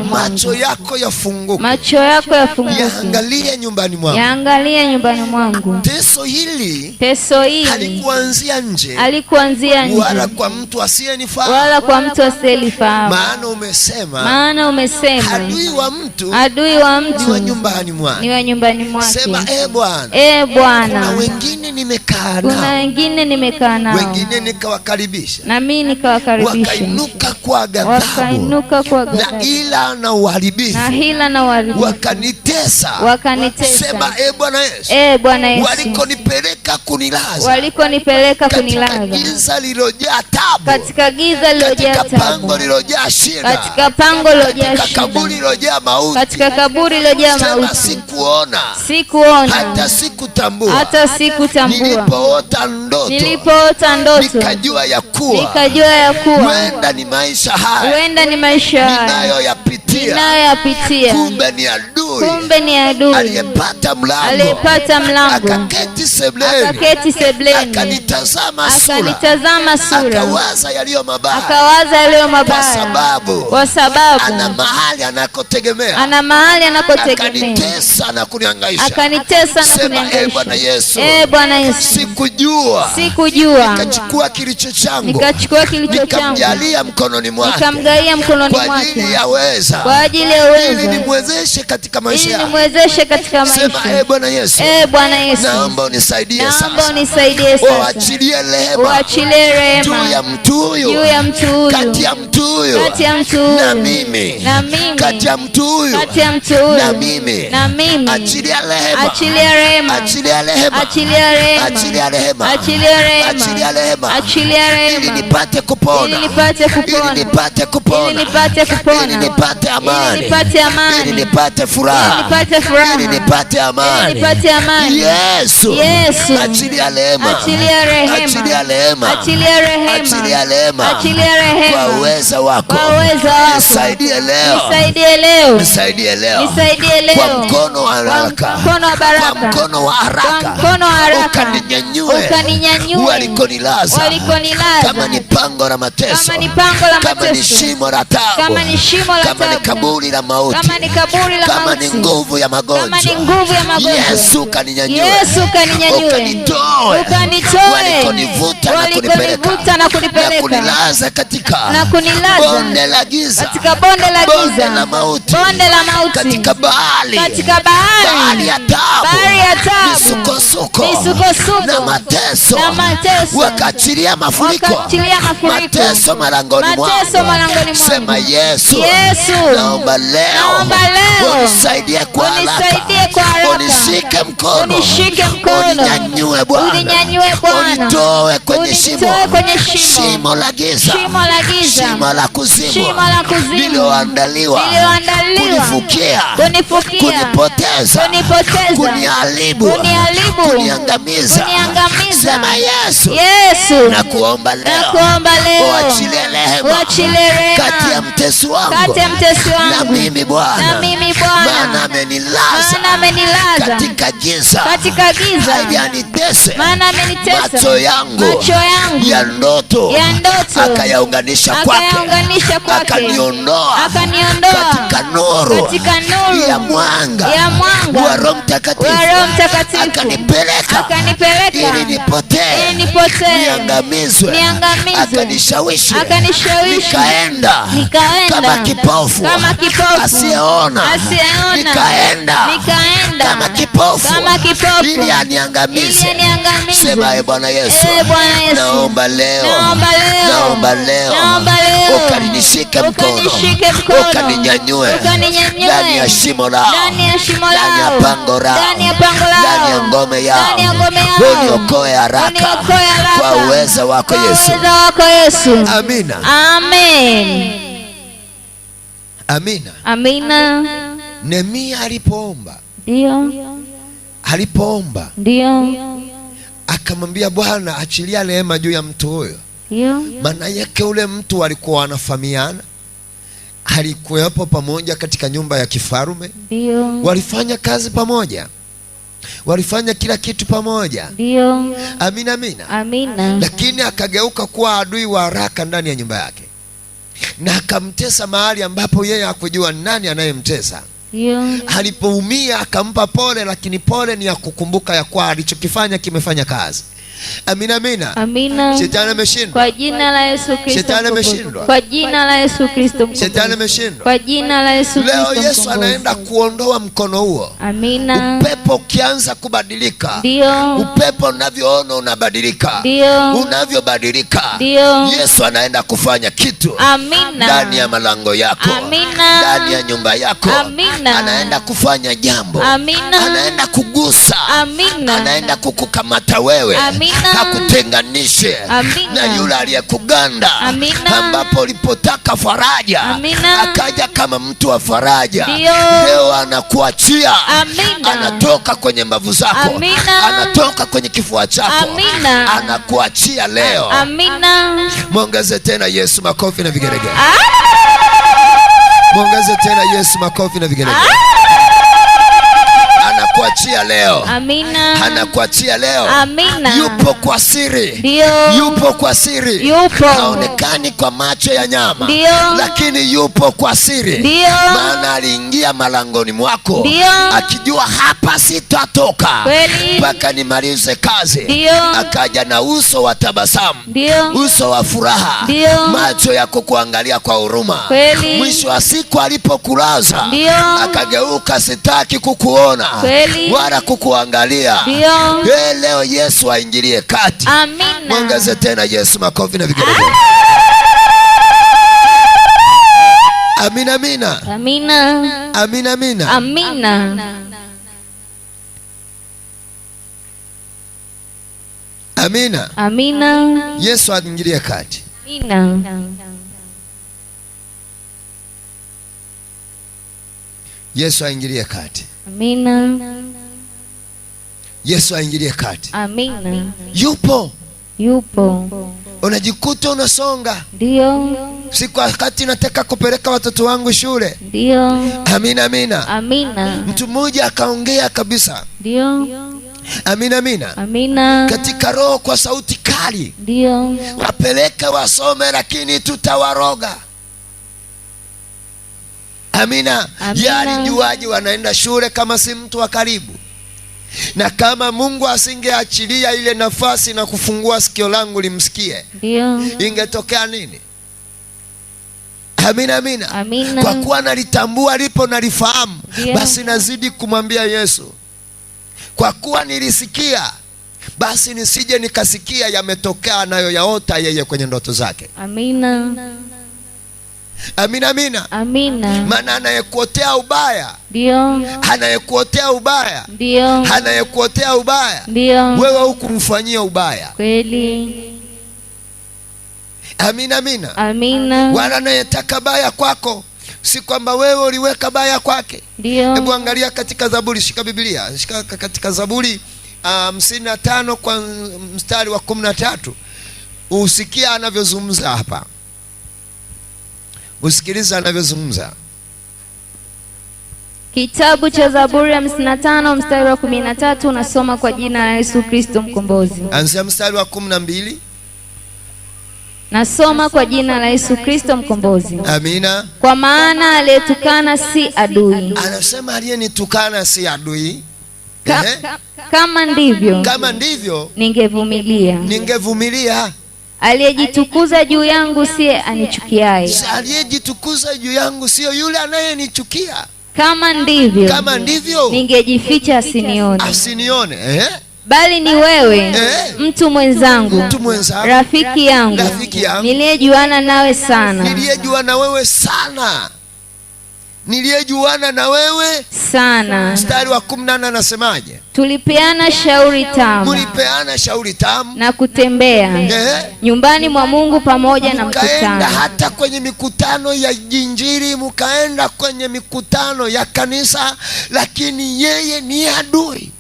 Macho yako yafunguke. Yaangalie nyumbani mwangu. Teso hili halikuanzia nje. Wala kwa mtu asiyenifahamu. Maana umesema. Adui wa mtu ni wa nyumbani mwake. Sema Bwana. Kuna wengine nimekaa nao. Wengine nikawakaribisha. Na mimi nikawakaribisha. Wakainuka kwa ghadhabu. Na ila na uharibifu. Wakanitesa. Sema Bwana Yesu. Walikonipeleka kunilaza. Katika giza lililojaa taabu. Katika pango lililojaa shida. Katika kaburi lililojaa mauti. Sema sikuona. Hata sikutambua. Nilipoota ndoto. Nikajua ya kuwa. Huenda ni maisha haya. Ninayoyapitia. Kumbe ni adui. Aliyepata mlango. Akaketi sebleni. Akanitazama sura. Akawaza yaliyo mabaya. Kwa sababu ana mahali anakotegemea. Akanitesa na kunihangaisha. Sema Bwana Yesu. Sikujua. Nikachukua kilicho changu. Nikamjalia mkononi mwake. Kwa ajili ya uweza. Ili nimwezeshe katika maisha yake. Sema Bwana Yesu. Naomba unisaidie sasa. Uachilie rehema juu ya mtu huyu. Kati ya mtu huyu na mimi. Kati ya mtu huyu na mimi. Achilia rehema. Ili nipate kupona. Ili nipate amani. Ili nipate furaha. Ili nipate amani. Yesu. Achilia rehema. Kwa uweza wako. Nisaidie leo. Kwa mkono wa haraka. Ukaninyanyue. Walikonilaza. Kama ni pango la mateso. Kama ni shimo la taabu. Kama ni kaburi la mauti. Kama ni nguvu ya magonjwa. Yesu kaninyanyue. Ukanitoe. Walikonivuta na kunipeleka. Na kunilaza katika bonde la giza. Bonde la mauti. Katika bahari ya taabu. Misukosuko na mateso. Wakaachilia mafuriko. Mateso malangoni mwako. Sema Yesu. Naomba leo unisaidie kwa haraka, unishike mkono, uninyanyue Bwana, unitoe kwenye shimo la giza, shimo la kuzimu lililoandaliwa kunifukia, kunipoteza, kuniharibu, kuniangamiza. Sema Yesu, nakuomba leo uachilie rehema kati ya mtesi wangu na mimi Bwana, maana amenilaza katika giza, hajanitese. Macho yangu ya ndoto akayaunganisha kwake, akaniondoa katika nuru ya mwanga wa Roho Mtakatifu, akanipeleka ili nipotee, niangamizwe, akanishawishi nikaenda kama kipofu asiyeona, nikaenda kama kipofu ili aniangamize. Sema Bwana Yesu, naomba leo ukanishike mkono, ukaninyanyue ndani ya shimo lao, ndani ya pango lao, ndani ya ngome yao, uniokoe haraka kwa uwezo wako Yesu. Amina. Amen. Amina. Nehemia alipoomba, akamwambia Bwana, achilia rehema juu ya mtu huyo. Maana yake ule mtu walikuwa wanafahamiana, alikuwepo pamoja katika nyumba ya kifalme, walifanya kazi pamoja, walifanya kila kitu pamoja. Amina. Lakini akageuka kuwa adui wa haraka ndani ya nyumba yake, na akamtesa mahali ambapo yeye hakujua nani anayemtesa. Alipoumia akampa pole, lakini pole ni ya kukumbuka ya kwa alichokifanya kimefanya kazi. Amina. Shetani ameshindwa kwa jina la Yesu Kristo. Shetani ameshindwa kwa jina la Yesu Kristo. Shetani ameshindwa kwa jina la Yesu Kristo. Leo Yesu anaenda kuondoa mkono huo. Amina. Upepo ukianza kubadilika, upepo unavyoona unabadilika, unavyobadilika, Yesu anaenda kufanya kitu. Amina. Ndani ya malango yako, amina, ndani ya nyumba yako, amina, anaenda kufanya jambo. Amina. Anaenda kugusa. Amina. Anaenda kukukamata wewe. Amina. Hakutenganishe na yule aliyekuganda, ambapo ulipotaka faraja. Amina. Akaja kama mtu wa faraja. Leo anakuachia. Anatoka kwenye mbavu zako. Amina. Anatoka kwenye kifua chako. Amina. Anakuachia leo. Amina. Muongeze tena Yesu makofi na vigelegele. Muongeze tena Yesu makofi na vigelegele. Anakuachia leo. Amina. Anakuachia leo. Amina. Yupo kwa siri. Ndio. Yupo kwa siri. Yupo. Haonekani kwa macho ya nyama. Ndio. Lakini yupo kwa siri. Ndio. Maana aliingia malangoni mwako. Ndio. Akijua hapa sitatoka mpaka nimalize kazi. Ndio. Akaja na uso wa tabasamu. Ndio. Uso wa furaha. Ndio. Macho ya kukuangalia kwa huruma. Mwisho wa siku alipokulaza, akageuka, sitaki kukuona wala kukuangalia. Leo Yesu aingilie kati. Amina. Muongeze tena Yesu makofi na vigelegele. Amina, amina. Amina. Amina, amina. Amina. Amina. Amina. Yesu aingilie kati. Amina. Yesu aingilie kati. Amina. Yesu aingilie kati. Amina. Yupo. Yupo. Unajikuta unasonga. Ndio. Siku wakati nataka kupeleka watoto wangu shule. Ndio. Amina, amina. Amina. Mtu mmoja akaongea kabisa. Ndio. Amina, amina. Amina. Katika roho kwa sauti kali. Ndio. Wapeleke wasome lakini tutawaroga. Amina. Yali juaji wanaenda shule kama si mtu wa karibu. Na kama Mungu asingeachilia ile nafasi na kufungua sikio langu limsikie, ingetokea nini? Amina, amina. Amina. Kwa kuwa nalitambua lipo nalifahamu, basi nazidi kumwambia Yesu, kwa kuwa nilisikia, basi nisije nikasikia yametokea nayo yaota yeye kwenye ndoto zake. Amina. Amina, amina. Amina. Maana anayekuotea ubaya, ndio. Anayekuotea ubaya, ndio. Anayekuotea ubaya, ndio. wewe hukumfanyia ubaya. Kweli. Amina, amina. Amina. Wala anayetaka baya kwako, si kwamba wewe uliweka baya kwake. Ndio. Hebu angalia katika Zaburi, shika Biblia, shika katika Zaburi 55 kwa mstari wa 13. Usikia anavyozungumza hapa. Usikiliza anavyozungumza. Kitabu cha Zaburi 55 mstari wa 13, unasoma kwa jina la Yesu Kristo mkombozi. Anzia mstari wa 12. Nasoma kwa jina la Yesu Kristo mkombozi. Amina. Kwa maana aliyetukana si adui. Anasema aliyenitukana si adui. Kama ndivyo ningevumilia. Aliyejitukuza juu yangu siye anichukiaye. Aliyejitukuza juu yangu sio yule anayenichukia. Kama ndivyo ningejificha asinione. Bali ni wewe, mtu mwenzangu, rafiki yangu, niliyejuana na wewe sana. Mstari wa 18 anasemaje? Tulipeana shauri tamu na kutembea nyumbani mwa Mungu pamoja na mkutano. Hata kwenye mikutano ya Injili, mkaenda kwenye mikutano ya kanisa, lakini yeye ni adui.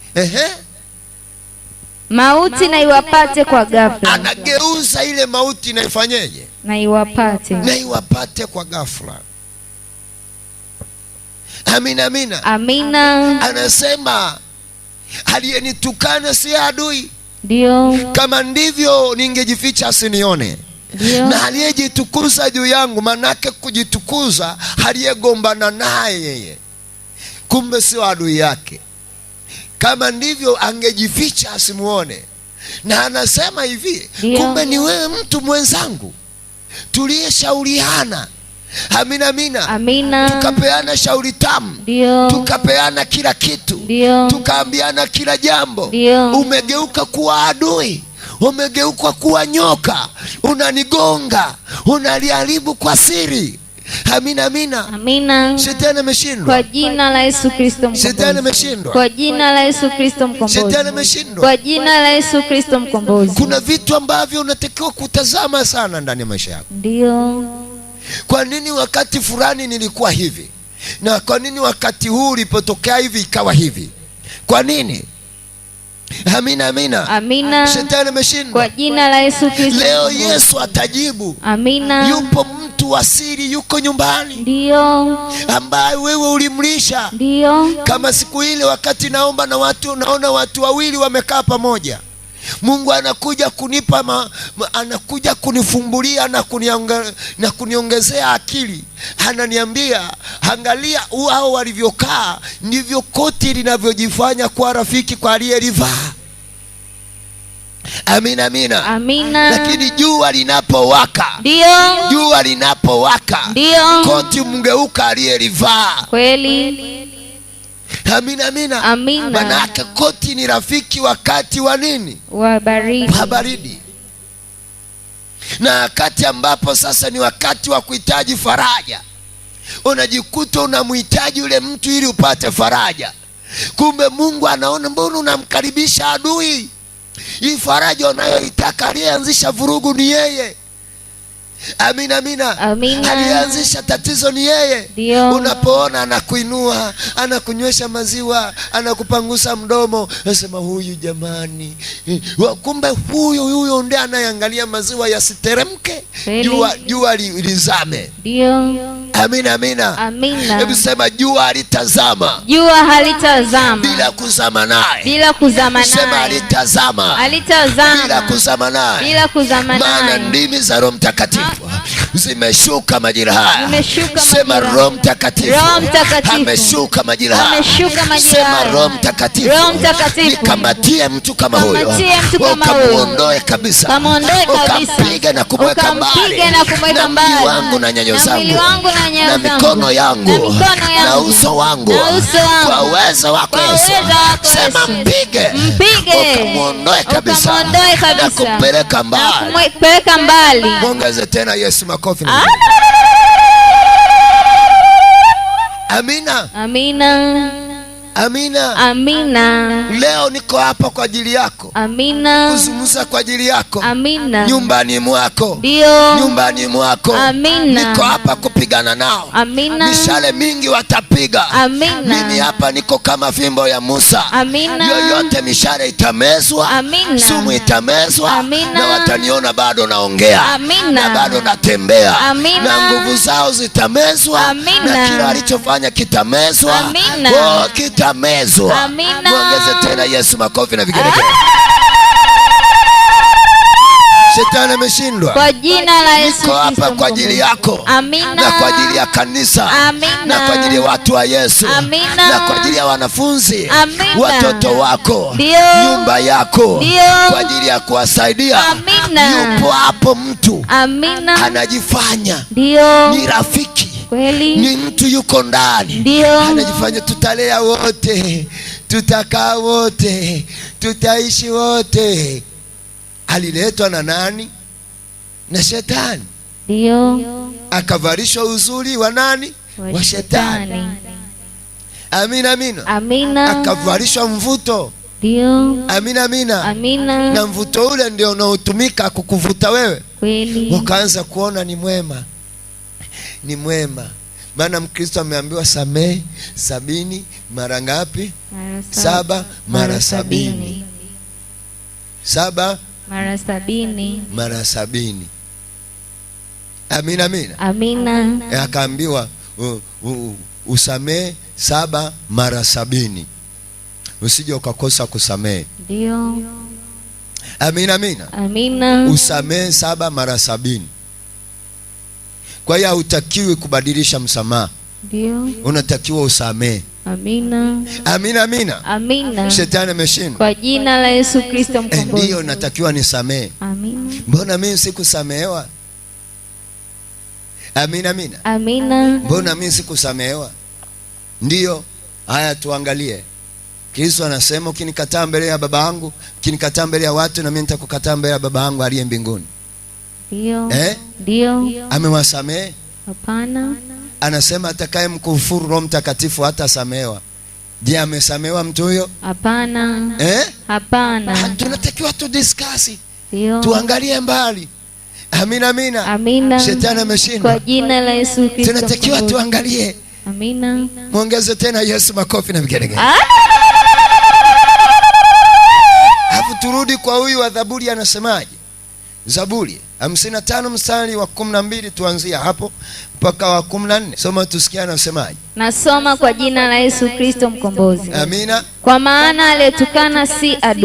Mauti na iwapate kwa ghafla. Anageuza ile mauti na ifanyeje? Na iwapate kwa ghafla. Amina, amina. Amina. Anasema aliyenitukana si adui. Ndio. Kama ndivyo ningejificha asinione. Ndio. Na aliyejitukuza juu yangu, manake kujitukuza, aliyegombana naye yeye, kumbe sio adui yake. Kama ndivyo angejificha asimuone. Na anasema hivi, kumbe ni wewe mtu mwenzangu, tuliyeshauriana. Amina, amina. Amina. Tukapeana shauri tamu. Ndio. Tukapeana kila kitu. Ndio. Tukaambiana kila jambo. Ndio. Umegeuka kuwa adui. Umegeuka kuwa nyoka. Unanigonga. Unaliharibu kwa siri. Amina, amina. Amina. Shetani ameshindwa. Kwa jina la Yesu Kristo mkombozi. Shetani ameshindwa. Kwa jina la Yesu Kristo mkombozi. Shetani ameshindwa. Kwa jina la Yesu Kristo mkombozi. Kuna vitu ambavyo unatakiwa kutazama sana ndani ya maisha yako. Ndio. Kwa nini wakati fulani nilikuwa hivi? Na kwa nini wakati huu ulipotokea hivi ikawa hivi? Kwa nini? Amina, amina. Amina. Shetani ameshindwa. Kwa jina la Yesu Kristo. Leo Yesu atajibu. Amina. Yupo mtu wa siri yuko nyumbani. Ndio. Ambaye wewe ulimlisha. Ndio. Kama siku ile wakati naomba na watu, naona watu wawili wamekaa pamoja. Mungu anakuja kunipa anakuja kunifumbulia na kuniongezea akili. Ananiambia, angalia hao walivyokaa, ndivyo koti linavyojifanya kwa rafiki kwa aliyelivaa. Amina, amina. Amina. Lakini jua linapowaka, ndio, jua linapowaka, ndio, koti mgeuka aliyelivaa. Kweli. Amina, amina. Amina. Manake koti ni rafiki wakati wa nini? Wa baridi. Wa baridi. Na wakati ambapo sasa ni wakati wa kuhitaji faraja, unajikuta unamhitaji yule mtu ili upate faraja. Kumbe Mungu anaona, mbona unamkaribisha adui? Hii faraja unayoitaka, aliyeanzisha vurugu ni yeye. Amina, amina. Amina. Alianzisha tatizo ni yeye. Ndio. Unapoona anakuinua, anakunywesha maziwa, anakupangusa mdomo, unasema huyu jamani. Kumbe huyo ndiye anayeangalia maziwa yasiteremke, jua lizame. Ndio. Amina, amina. Amina. Hebu sema, jua halitazama. Jua halitazama bila kuzama naye. Bila kuzama naye. Sema halitazama. Halitazama bila kuzama naye. Bila kuzama naye. Maana ndimi za Roho Mtakatifu zimeshuka majira haya. Sema Roho Mtakatifu ameshuka majira haya. Sema Roho Mtakatifu nikamatie mtu kama huyo, ukamuondoe kabisa, ukampige na kumweka mbali na mwili wangu na nyayo zangu na mikono yangu na uso wangu, kwa uwezo wako Yesu. Sema mpige, ukamuondoe kabisa na kumpeleka mbali. Mwongeze tena Yesu makofi. Amina. Amina. Amina. Amina. Leo niko hapa kwa ajili yako. Amina. Kuzungumza kwa ajili yako. Amina. Nyumbani mwako. Ndio. Nyumbani mwako. Amina. Niko hapa kupigana nao. Amina. Mishale mingi watapiga. Amina. Mimi hapa niko kama fimbo ya Musa. Amina. Yoyote mishale itamezwa. Amina. Sumu itamezwa. Amina. Na wataniona bado naongea. Amina. Na bado natembea. Amina. Na nguvu zao zitamezwa. Amina. Na kila alichofanya kitamezwa. Amina. Oh, kitamezwa. Amina. Muongeze tena Yesu makofi na vigelegele. Shetani ameshindwa. Kwa jina la Yesu Kristo. Niko hapa kwa ajili yako. Amina. Na kwa ajili ya kanisa. Amina. Na kwa ajili ya watu wa Yesu. Amina. Na kwa ajili ya wanafunzi. Amina. Watoto wako. Ndio. Nyumba yako. Ndio. Kwa ajili ya kuwasaidia. Amina. Yupo hapo mtu. Amina. Anajifanya. Ndio. Ni rafiki. Kweli. Ni mtu yuko ndani. Ndio. Anajifanya tutalea wote. Tutakaa wote. Tutaishi wote. Aliletwa na nani? Na Shetani. Ndio. Akavarishwa uzuri wa nani? Wa Shetani. Amina, amina. Amina. Akavarishwa mvuto. Ndio. Amina, amina. Amina. Na mvuto ule ndio unaotumika kukuvuta wewe. Kweli. Wakaanza kuona ni mwema. Ni mwema. Maana Mkristo ameambiwa samehe 70 mara ngapi? 7 mara 70. 7 mara 70. mara 70. Amina, amina. Amina. Akaambiwa usamehe 7 mara 70. Usije ukakosa kusamehe. Ndio. Amina, amina. Amina. Usamehe 7 mara 70. Kwa hiyo hutakiwi kubadilisha msamaha. Ndio. Unatakiwa usamehe. Amina. Amina, amina. Amina. Shetani ameshindwa. Kwa jina la Yesu Kristo mkombozi. Ndio natakiwa nisamehe. Amina. Mbona mimi sikusamehewa? Amina, amina. Amina. Mbona mimi sikusamehewa? Ndio. Haya tuangalie. Kristo anasema ukinikataa mbele ya baba yangu, ukinikataa mbele ya watu, na mimi nitakukataa mbele ya baba yangu aliye mbinguni. Ndio. Ndio. Amewasamehe? Hapana. Anasema atakaye mkufuru Roho Mtakatifu hatasamehewa. Je, amesamehewa mtu huyo? Hapana. Hapana. Tunatakiwa tu discuss. Ndio. Tuangalie mbali. Amina, amina. Amina. Shetani ameshindwa. Kwa jina la Yesu Kristo. Tunatakiwa tuangalie. Amina. Muongeze tena Yesu makofi na vigelegele. Hapo turudi kwa huyu wa Zaburi anasemaje? Zaburi 55 mstari wa 12, tuanzia hapo mpaka wa 14. Soma tusikie anasemaje. Nasoma kwa jina la Yesu Kristo mkombozi. Amina. Kwa maana aliyetukana si adui